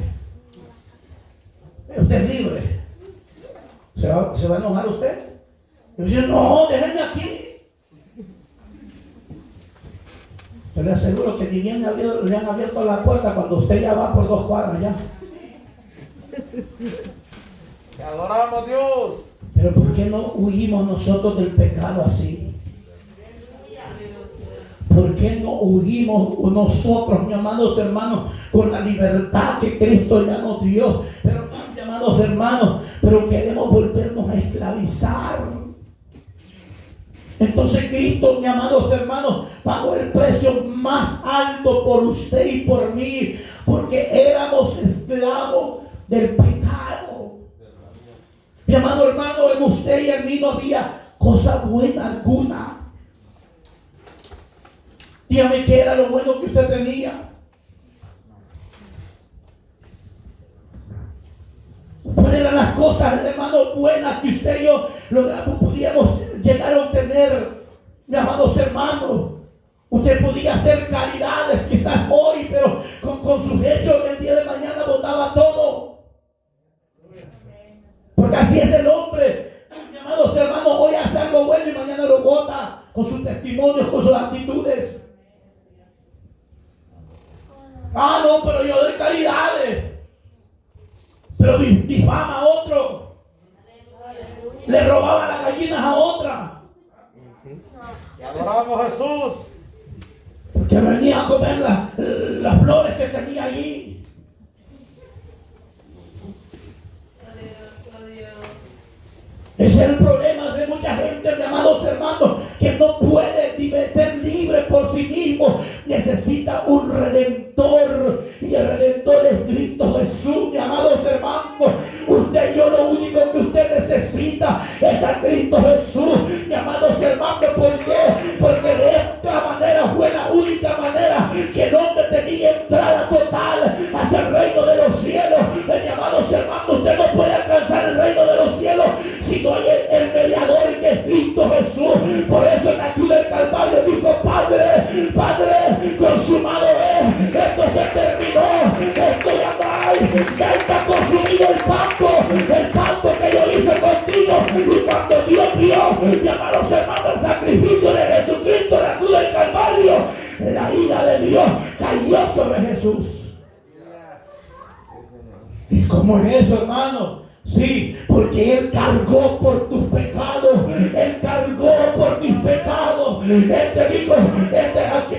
usted es libre. ¿Se va a enojar usted? Y dice, no, déjenme aquí. Yo le aseguro que ni bien le han abierto la puerta cuando usted ya va por 2 cuadras ya. Te adoramos, Dios. Pero ¿por qué no huimos nosotros del pecado así? ¿Por qué no huimos nosotros, mis amados hermanos, con la libertad que Cristo ya nos dio? Pero, mis amados hermanos, pero queremos volvernos a esclavizar. Entonces Cristo, mis amados hermanos, pagó el precio más alto por usted y por mí, porque éramos esclavos del pecado. Mi amado hermano, en usted y en mí no había cosa buena alguna. Dígame qué era lo bueno que usted tenía. ¿Cuáles eran las cosas, hermano, buenas que usted y yo podíamos llegar a obtener, mis amados hermanos? Usted podía hacer caridades quizás hoy, pero con sus hechos el día de mañana botaba todo. Porque así es el hombre. Mis amados hermanos, hoy hace algo bueno y mañana lo bota con sus testimonios, con sus actitudes. Ah, no, pero yo doy caridades. Pero difama a otro. Le robaba las gallinas a otra. Te adoramos, Jesús. Porque venía a comer las flores que tenía allí. Ese es el problema de mucha gente, mis amados hermanos, que no puede ser libre por sí mismo. Necesita un redentor, y el redentor es Cristo Jesús, mis amados hermanos. Usted y yo, lo único que usted necesita es a Cristo Jesús, mis amados hermanos. ¿Por qué? Porque de esta manera fue la única manera que el hombre tenía entrada total hacia el reino de los cielos. Mis amados hermanos, usted no puede alcanzar el reino de los cielos si no hay el mediador, que es Cristo Jesús. Por eso en la cruz de mi amados hermanos, el sacrificio de Jesucristo en la cruz del Calvario, la ira de Dios cayó sobre Jesús. ¿Y cómo es eso, hermano? Sí, porque Él cargó por tus pecados. Él cargó por mis pecados. Él te dijo,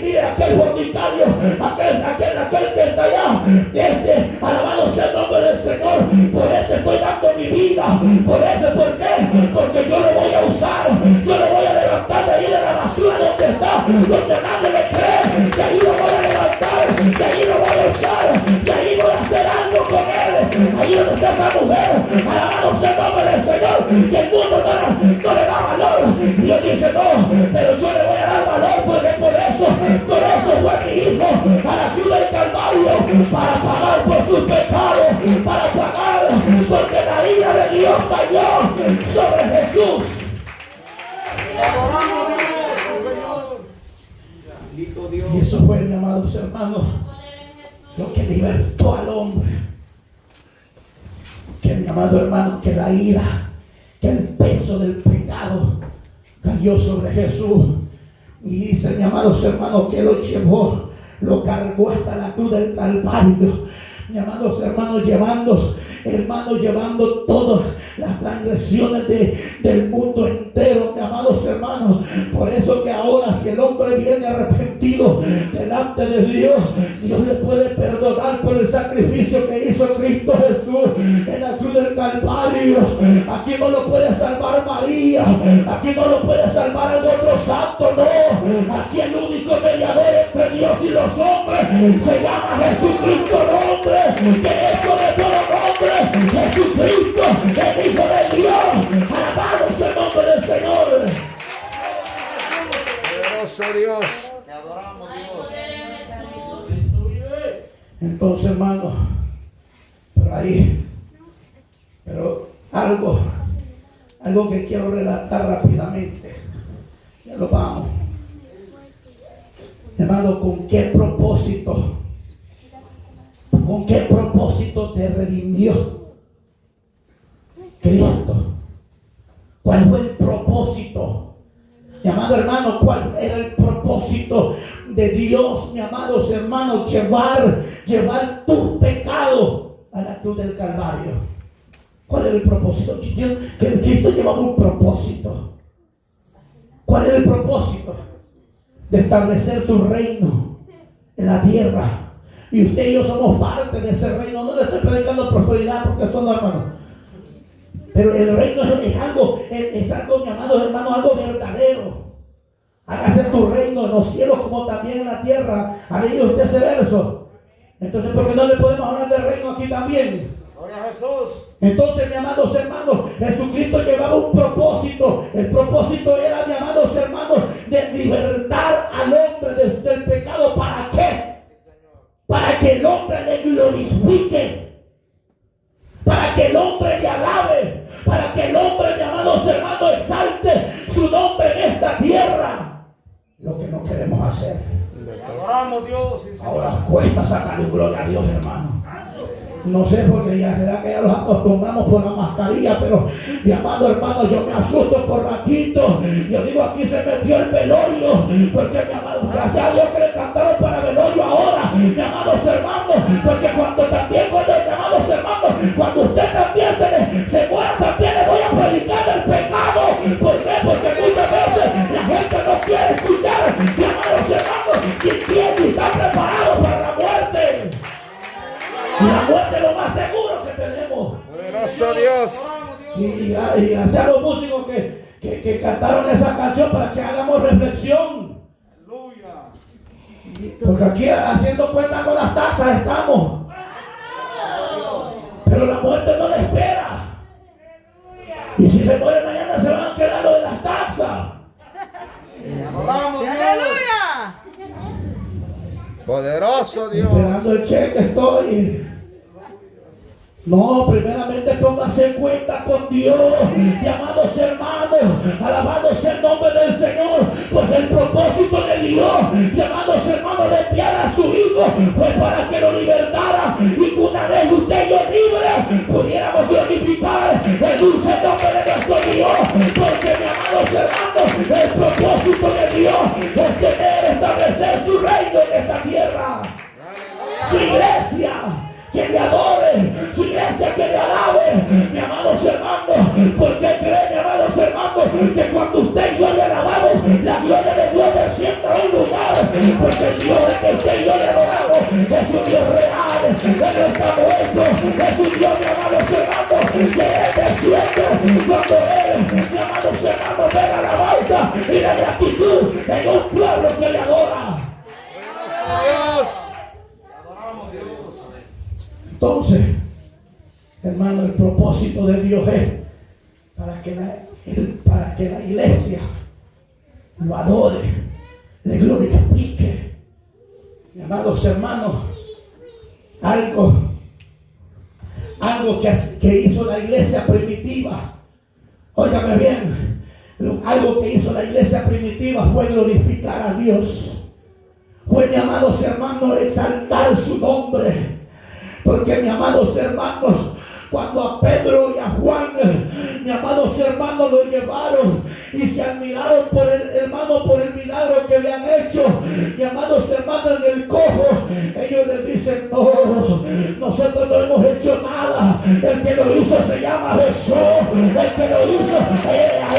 mira, aquel fornicario, aquel que está allá, ese, alabado sea el nombre del Señor. Por eso estoy dando mi vida. Por eso, ¿por qué? Porque yo lo voy a usar. Yo lo voy a levantar de ahí de la basura donde está, donde nadie le cree. De ahí lo voy a levantar, de ahí lo voy a usar, de ahí voy a hacer algo con él. Ahí donde está esa mujer, alabado sea el nombre del Señor, que el mundo no le da valor. Y Dios dice, no, pero yo le voy a dar valor, porque por eso fue mi hijo a la cruz del Calvario, para pagar por sus pecados, para pagar, porque la ira de Dios cayó sobre Jesús. Adoramos a Dios, Bendito Dios. Y eso fue, mi amados hermanos, lo que libertó al hombre. Que mi amado hermano, que la ira, que el peso del pecado cayó sobre Jesús. Y dice, mi amados hermanos, que lo llevó, lo cargó hasta la cruz del Calvario. Mi amados hermanos, llevando todas las transgresiones del mundo entero, mi amados hermanos. Por eso que ahora, si el hombre viene arrepentido delante de Dios, Dios le puede perdonar por el sacrificio que hizo Cristo Jesús en la cruz del Calvario. Aquí no lo puede salvar María, aquí no lo puede salvar el otro santo, no. Aquí el único mediador entre Dios y los hombres se llama Jesucristo, hombre, que eso de todo nombre, Jesucristo, el Hijo de Dios. Alabado sea el nombre del Señor. poderoso Dios. Te adoramos, Dios. Entonces, hermano, pero algo que quiero relatar rápidamente. Ya lo vamos. Hermano, ¿con qué propósito? ¿Con qué propósito te redimió Cristo? ¿Cuál fue el propósito? Mi amado hermano, ¿cuál era el propósito de Dios, mi amados hermanos? Llevar tu pecado a la cruz del Calvario. ¿Cuál era el propósito? Que Cristo llevaba un propósito. ¿Cuál era el propósito? De establecer su reino en la tierra. Y usted y yo somos parte de ese reino. No le estoy predicando prosperidad porque son hermanos. Pero el reino es algo, mi amado hermano, algo verdadero. Hágase tu reino en los cielos como también en la tierra. ¿Ha leído usted ese verso? Entonces, ¿por qué no le podemos hablar del reino aquí también? Gloria a Jesús. Entonces, mi amados hermanos, Jesucristo llevaba un propósito. El propósito era, mi amados hermanos, de libertar al hombre del pecado. ¿Para qué? Para que el hombre le glorifique, para que el hombre le alabe, para que el hombre, mi amados hermanos, exalte su nombre en esta tierra. Lo que no queremos hacer. Te adoramos, Dios. Sí, Ahora cuesta sacarle gloria a Dios, hermano. No sé, porque ya será que ya los acostumbramos por la mascarilla, pero mi amado hermano, yo me asusto por ratito. Yo digo, aquí se metió el velorio, porque mi amado, gracias a Dios que le cantaron para velorio ahora, mi amados hermanos, porque cuando usted también se muera, también le voy a predicar del pecado. ¿Por qué? Porque muchas veces la gente no quiere escuchar, mi amados hermanos, y quiere estar preparado para la muerte. Y la muerte es lo más seguro que tenemos. Poderoso Dios. Y gracias a los músicos que cantaron esa canción para que hagamos reflexión. Aleluya. Porque aquí haciendo cuenta con las tazas estamos. Pero la muerte no le espera. Y si se muere mañana se van a quedar los de las tazas. Te adoramos, Dios. ¡Aleluya! Poderoso Dios. Esperando el cheque estoy. No, primeramente póngase en cuenta con Dios, llamados hermanos, alabado sea el nombre del Señor, pues el propósito de Dios, llamados hermanos, de enviar a su Hijo, fue para que lo libertara, y una vez usted y yo libre, pudiéramos glorificar el dulce nombre de nuestro Dios, porque mi amados es tener, establecer su reino en esta tierra. Su iglesia que le adore, su iglesia que le alabe, mi amados hermanos, porque cree, mi amados hermanos, que cuando usted y yo le alabamos, la gloria de Dios desciende a un lugar, porque el Dios que usted y yo le adoramos es un Dios real, Él no está muerto, es un Dios, mi amados hermanos, que Él desciende cuando Él, mi amados hermanos, ve la alabanza y la gratitud en un pueblo que le adora. Entonces, hermano, el propósito de Dios es para que la iglesia lo adore, le glorifique. Mi amados hermanos, algo que hizo la iglesia primitiva, óigame bien, algo que hizo la iglesia primitiva fue glorificar a Dios. Fue, mi amados hermanos, exaltar su nombre. Porque, mi amados hermanos, cuando a Pedro y a Juan, mi amados hermanos, lo llevaron y se admiraron por el milagro que le han hecho, mi amados hermanos, en el cojo, ellos les dicen: no, nosotros no hemos hecho nada, el que lo hizo se llama Jesús, el que lo hizo, a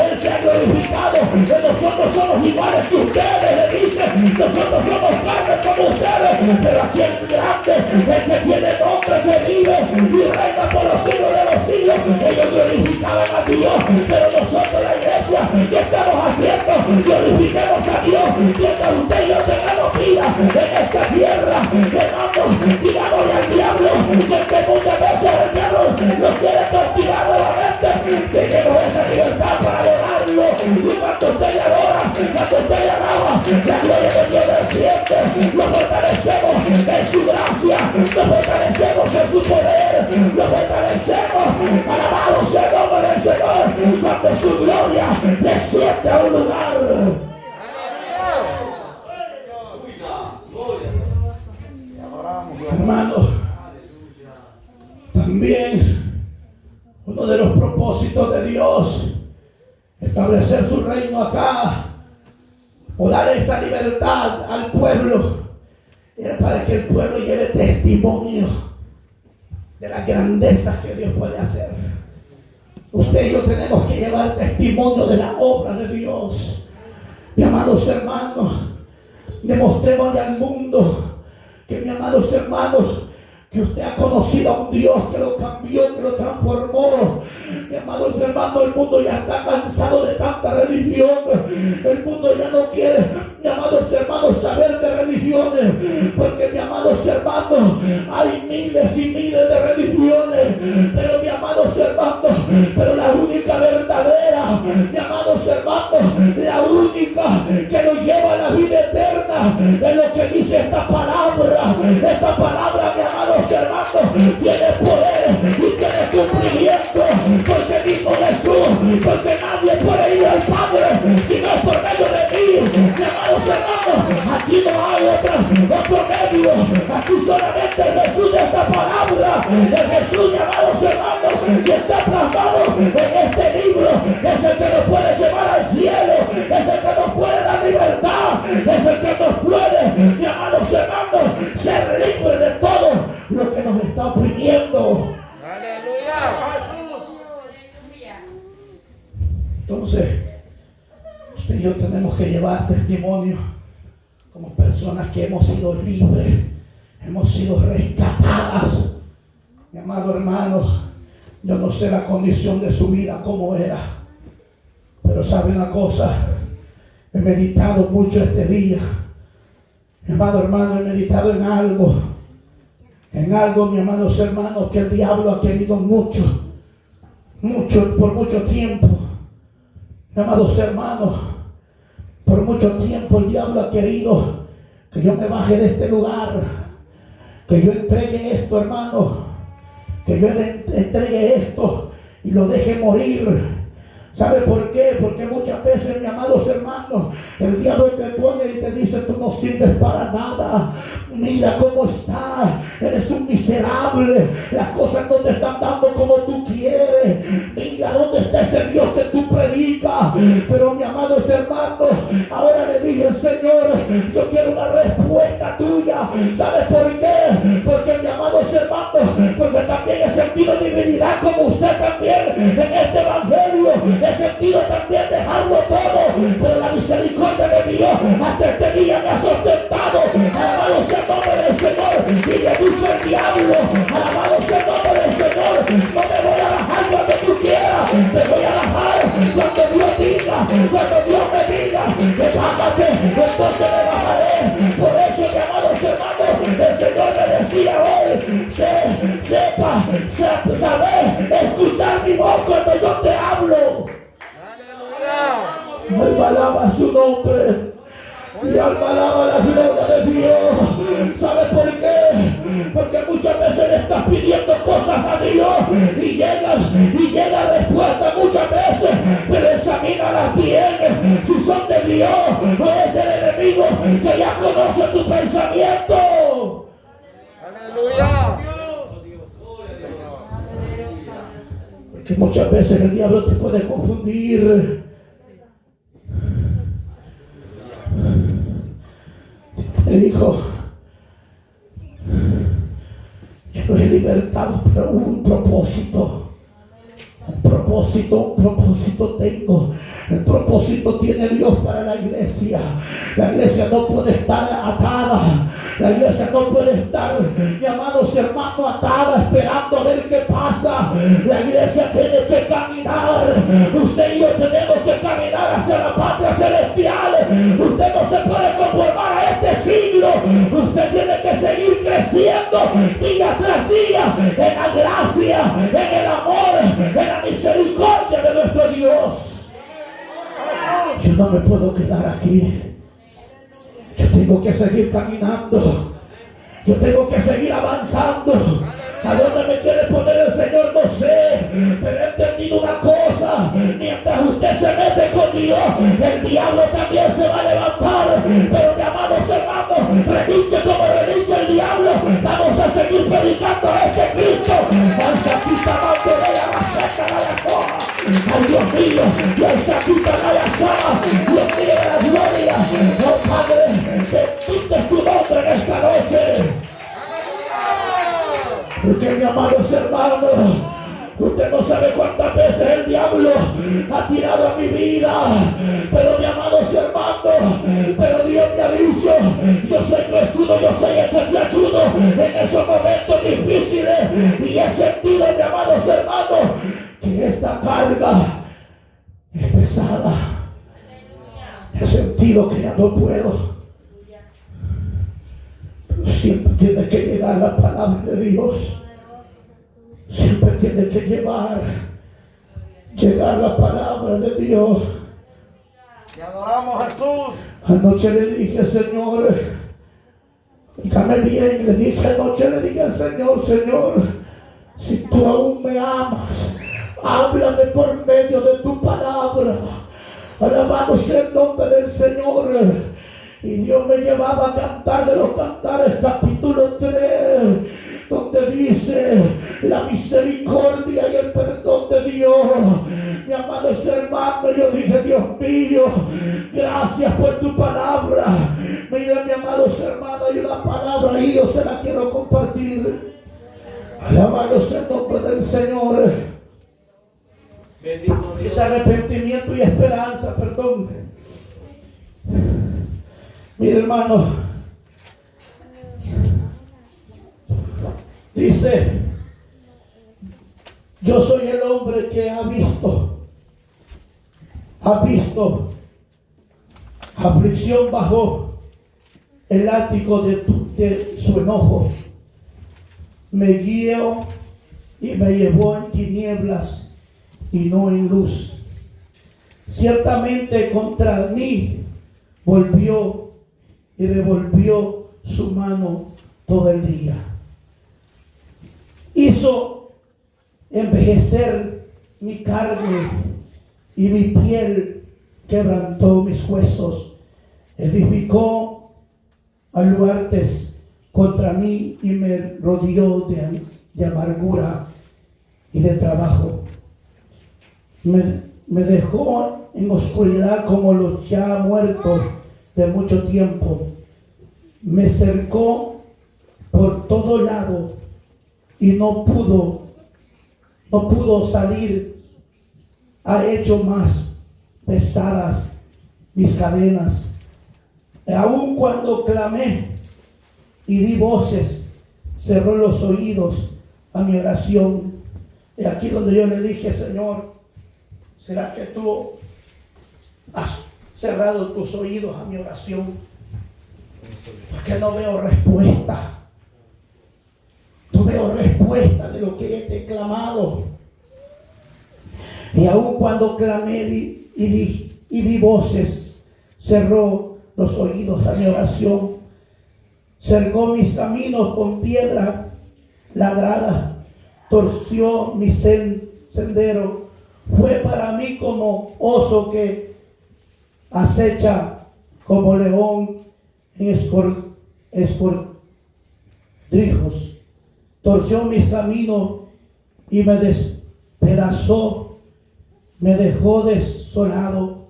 Él se ha glorificado, nosotros somos iguales que ustedes, le dicen, nosotros somos carne como ustedes, pero aquí el grande, el que tiene nombre, que vive y reina por los siglos de los siglos, ellos glorificaban a Dios, pero nosotros, la iglesia, ¿qué estamos haciendo? Glorifiquemos a Dios, mientras usted y yo tengamos vida en esta tierra, hermanos, digámosle al diablo, que muchas veces el diablo nos quiere cautivar nuevamente, tenemos esa libertad para adorarlo, y cuando usted le adora, cuando usted le alaba, la gloria de Dios desciende, nos fortalecemos en su gracia, nos fortalecemos en su poder, nos fortalecemos, alabado sea el nombre del Señor, cuando su gloria desciende a un lugar. Hermanos, también uno de los propósitos de Dios, establecer su reino acá, o dar esa libertad al pueblo, era para que el pueblo lleve testimonio de las grandezas que Dios puede hacer. Usted y yo tenemos que llevar testimonio de la obra de Dios. Mi amados hermanos, demostrémosle al mundo que, mi amados hermanos, que usted ha conocido a un Dios que lo cambió, que lo transformó. Mi amados hermanos, el mundo ya está cansado de tanta religión. El mundo ya no quiere, mi amados hermanos, saber de religiones, porque, mi amados hermanos, hay miles y miles de religiones, pero, mi amados hermanos, pero la única verdadera, mi amados hermanos, la única que nos lleva a la vida eterna es lo que dice esta palabra. Esta palabra, mi amados hermanos, tiene poder y tiene cumplimiento, porque dijo Jesús, porque nadie puede ir al Padre sino por medio de mí. Mi amados hermanos, aquí no hay otro medio, aquí solamente el Jesús de esta palabra, el Jesús, mi amados hermanos, que está plasmado en este libro, es el que nos puede llevar al cielo, es el que nos puede dar libertad, es el que nos puede, mi amados hermanos, ser libres de todo lo que nos está oprimiendo. Aleluya. Entonces, usted y yo tenemos que llevar testimonio como personas que hemos sido libres, hemos sido rescatadas. Mi amado hermano, yo no sé la condición de su vida cómo era, pero sabe una cosa, he meditado mucho este día. Mi amado hermano, he meditado en algo, mi amados hermanos, que el diablo ha querido por mucho tiempo. Mi amados hermanos, por mucho tiempo el diablo ha querido que yo me baje de este lugar, que yo entregue esto, hermano, que yo entregue esto y lo deje morir, ¿Sabe por qué? Porque muchas veces, mis amados hermanos, el diablo te pone y te dice: tú no sirves para nada. Mira cómo estás. Eres un miserable. Las cosas no te están dando como tú quieres. Mira dónde está ese Dios que tú predicas. Pero, mis amados hermanos, ahora le dije al Señor: yo quiero una respuesta tuya. ¿Sabes por qué? Porque, mis amados hermanos, porque también he sentido debilidad como usted también en este evangelio. He sentido también dejarlo todo, pero la misericordia de Dios hasta este día me ha sustentado. Alabado sea el nombre del Señor. Y le dice el diablo: alabado sea el nombre del Señor, no me voy a bajar cuando tú quieras, te voy a bajar cuando Dios diga, cuando Dios me diga que bájate, entonces me bajaré. Por eso, mis amados hermanos, el Señor me decía hoy: saber escuchar mi voz cuando yo te hablo. Alma alaba su nombre. Y alma alaba la gloria de Dios. ¿Sabe por qué? Porque muchas veces le estás pidiendo cosas a Dios y llega respuesta muchas veces, pero examínalas bien si son de Dios o es el enemigo que ya conoce tu pensamiento. Aleluya. Porque muchas veces el diablo te puede confundir. Te dijo: yo los he libertado, pero un propósito tengo. El propósito tiene Dios para la iglesia. La iglesia no puede estar atada. La iglesia no puede estar, mis amados hermanos, atada esperando a ver qué pasa. La iglesia tiene que caminar. Usted y yo tenemos que caminar hacia la patria celestial. Usted no se puede conformar a este siglo. Usted tiene que seguir creciendo día tras día en la gracia, en el amor, en la misericordia de nuestro Dios. Yo no me puedo quedar aquí. Yo tengo que seguir caminando. Yo tengo que seguir avanzando. ¿A dónde me quiere poner el Señor? No sé. Pero he entendido una cosa: mientras usted se mete con Dios, el diablo también se va a levantar. Pero, mis amados hermanos, relinche como relinche el diablo, vamos a seguir predicando a este Cristo. Ay, Dios mío, Dios saquita la sama, Dios mío de la gloria. Oh Padre, bendito es tu nombre en esta noche. Porque, mis amados hermanos, usted no sabe cuántas veces el diablo ha tirado a mi vida. Pero, mis amados hermanos, pero Dios me ha dicho: yo soy tu escudo, yo soy el que te ayudo en esos momentos difíciles. Y he sentido, mis amados hermanos, que esta carga es pesada. He sentido que ya no puedo. Pero siempre tiene que llegar la palabra de Dios. Siempre tiene que llegar la palabra de Dios. Te adoramos, Jesús. Anoche le dije: Señor, dígame bien. Le dije anoche, le dije al Señor: Señor, si tú aún me amas, háblame por medio de tu palabra. Alabado sea el nombre del Señor. Y Dios me llevaba a cantar de los Cantares, capítulo 3, donde dice: la misericordia y el perdón de Dios. Mi amados hermanos, yo dije: Dios mío, gracias por tu palabra. Mira, mi amados hermanos, hay una palabra y yo se la quiero compartir. Alabado sea el nombre del Señor. Bendito Dios. Es arrepentimiento y esperanza, perdón. Mira, hermano, dice: yo soy el hombre que ha visto aflicción bajo el ático de su enojo. Me guió y me llevó en tinieblas y no en luz. Ciertamente contra mí volvió y revolvió su mano todo el día. Hizo envejecer mi carne y mi piel quebrantó mis huesos. Edificó baluartes contra mí y me rodeó de amargura y de trabajo. Me dejó en oscuridad como los ya muertos de mucho tiempo. Me cercó por todo lado y no pudo salir. Ha hecho más pesadas mis cadenas. Aun cuando clamé y di voces, cerró los oídos a mi oración. Y aquí donde yo le dije: Señor, ¿será que tú has cerrado tus oídos a mi oración? Porque no veo respuesta. No veo respuesta de lo que te he clamado. Y aun cuando clamé y di voces, cerró los oídos a mi oración. Cercó mis caminos con piedra ladrada, torció mi sendero. Fue para mí como oso que acecha, como león en escondrijos. Torció mis caminos y me despedazó. Me dejó desolado.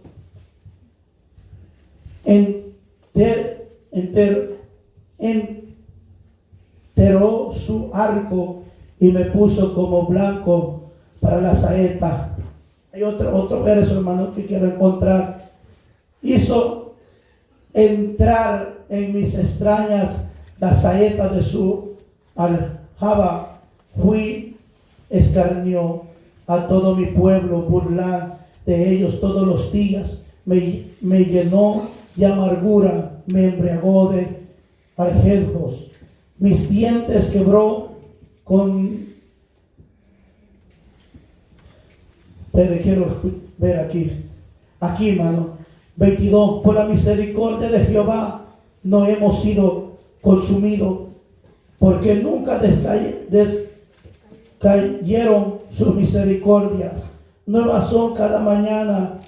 Enterró su arco y me puso como blanco para la saeta. Hay otro verso, hermano, que quiero encontrar. Hizo entrar en mis extrañas la saeta de su aljaba. Fui escarnió a todo mi pueblo, burlar de ellos todos los días. Me llenó de amargura, me embriagó de argejos. Mis dientes quebró pero quiero ver aquí, hermano, 22. Por la misericordia de Jehová no hemos sido consumidos, porque nunca descayeron sus misericordias. Nuevas son cada mañana,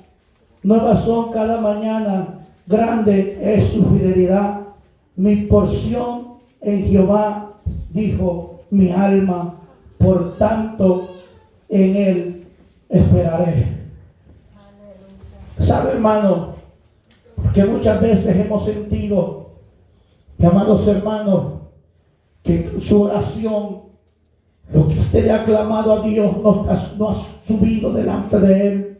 grande es su fidelidad. Mi porción en Jehová, dijo mi alma, por tanto en él esperaré. ¿Sabe, hermano? Porque muchas veces hemos sentido, amados hermanos, que su oración, lo que usted le ha clamado a Dios, no ha subido delante de él.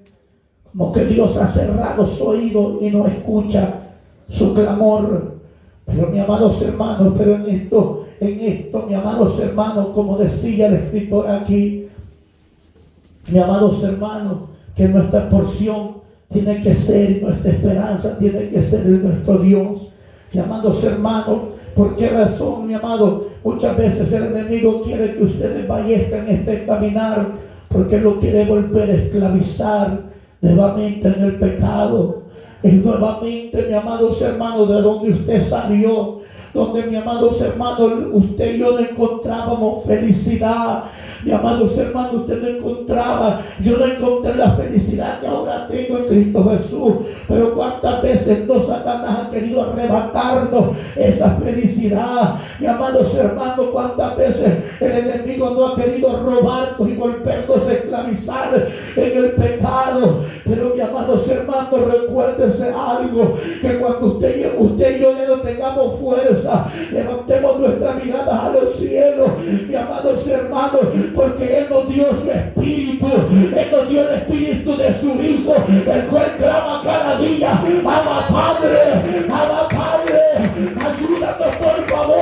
Como que Dios ha cerrado su oído y no escucha su clamor. Pero mi amados hermanos, en esto, mi amados hermanos, como decía el escritor aquí, mi amados hermanos, que nuestra porción tiene que ser, nuestra esperanza tiene que ser en nuestro Dios. Mi amados hermanos, ¿por qué razón, mi amado? Muchas veces el enemigo quiere que ustedes fallezcan en este caminar, porque lo quiere volver a esclavizar nuevamente en el pecado. Es nuevamente, mi amados hermanos, de donde usted salió, donde, mi amados hermanos, usted y yo no encontrábamos felicidad. Mi amados hermanos, usted no encontraba, yo no encontré la felicidad que ahora tengo en Cristo Jesús. Pero cuántas veces no Satanás ha querido arrebatarnos esa felicidad. Mi amados hermanos, cuántas veces el enemigo no ha querido robarnos y volvernos a esclavizar en el pecado. Pero, mi amados hermanos, recuérdense algo, que cuando usted y yo ya no tengamos fuerza, levantemos nuestras miradas a los cielos, mi amados hermanos, porque Él nos dio su espíritu. Él nos dio el espíritu de su Hijo, el cual clama cada día: Abba Padre, Abba Padre, ayúdanos por favor.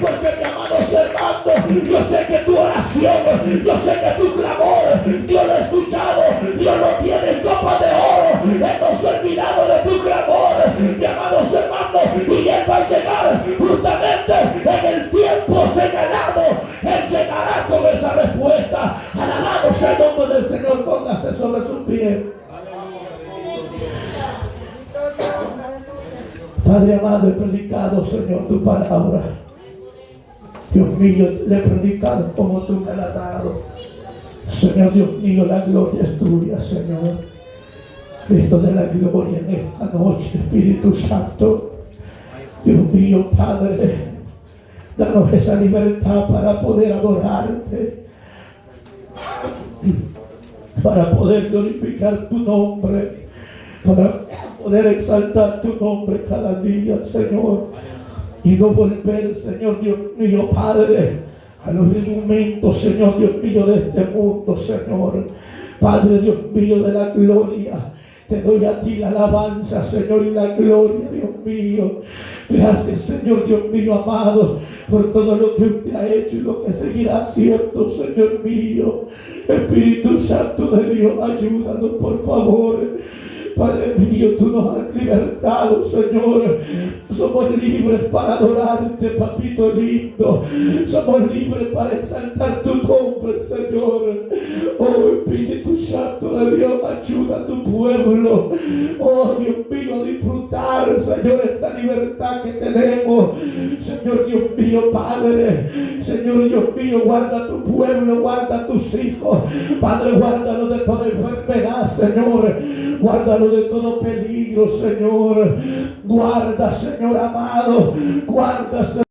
Porque, mi amados hermanos, yo sé que tu oración, yo sé que tu clamor, Dios lo ha escuchado, Dios lo tiene en copa de oro. Hemos olvidado de tu clamor, mi amados hermanos, y Él va a llegar justamente en el tiempo señalado. Él llegará con esa respuesta. Alabamos el nombre del Señor. Póngase sobre sus pies. Padre amado, he predicado, Señor, tu palabra. Dios mío, le he predicado como tú me la has dado. Señor Dios mío, la gloria es tuya, Señor. Cristo de la gloria en esta noche, Espíritu Santo. Dios mío, Padre, danos esa libertad para poder adorarte, para poder glorificar tu nombre, para poder exaltar tu nombre cada día, Señor, y no volver, Señor Dios mío, Padre, a los rudimentos, Señor Dios mío, de este mundo, Señor. Padre Dios mío de la gloria, te doy a ti la alabanza, Señor, y la gloria, Dios mío. Gracias, Señor, Dios mío amado, por todo lo que usted ha hecho y lo que seguirá haciendo, Señor mío. Espíritu Santo de Dios, ayúdanos, por favor. Padre mío, tú nos has libertado, Señor. Somos libres para adorarte, papito lindo. Somos libres para exaltar tu nombre, Señor. Oh, Espíritu Santo de Dios, ayuda a tu pueblo. Oh, Dios mío, a disfrutar, Señor, esta libertad que tenemos. Señor Dios mío, Padre. Señor Dios mío, guarda tu pueblo, guarda tus hijos. Padre, guárdalo de toda enfermedad, Señor. Guárdalo de todo peligro, Señor. Guarda, Señor amado. Guarda, Señor.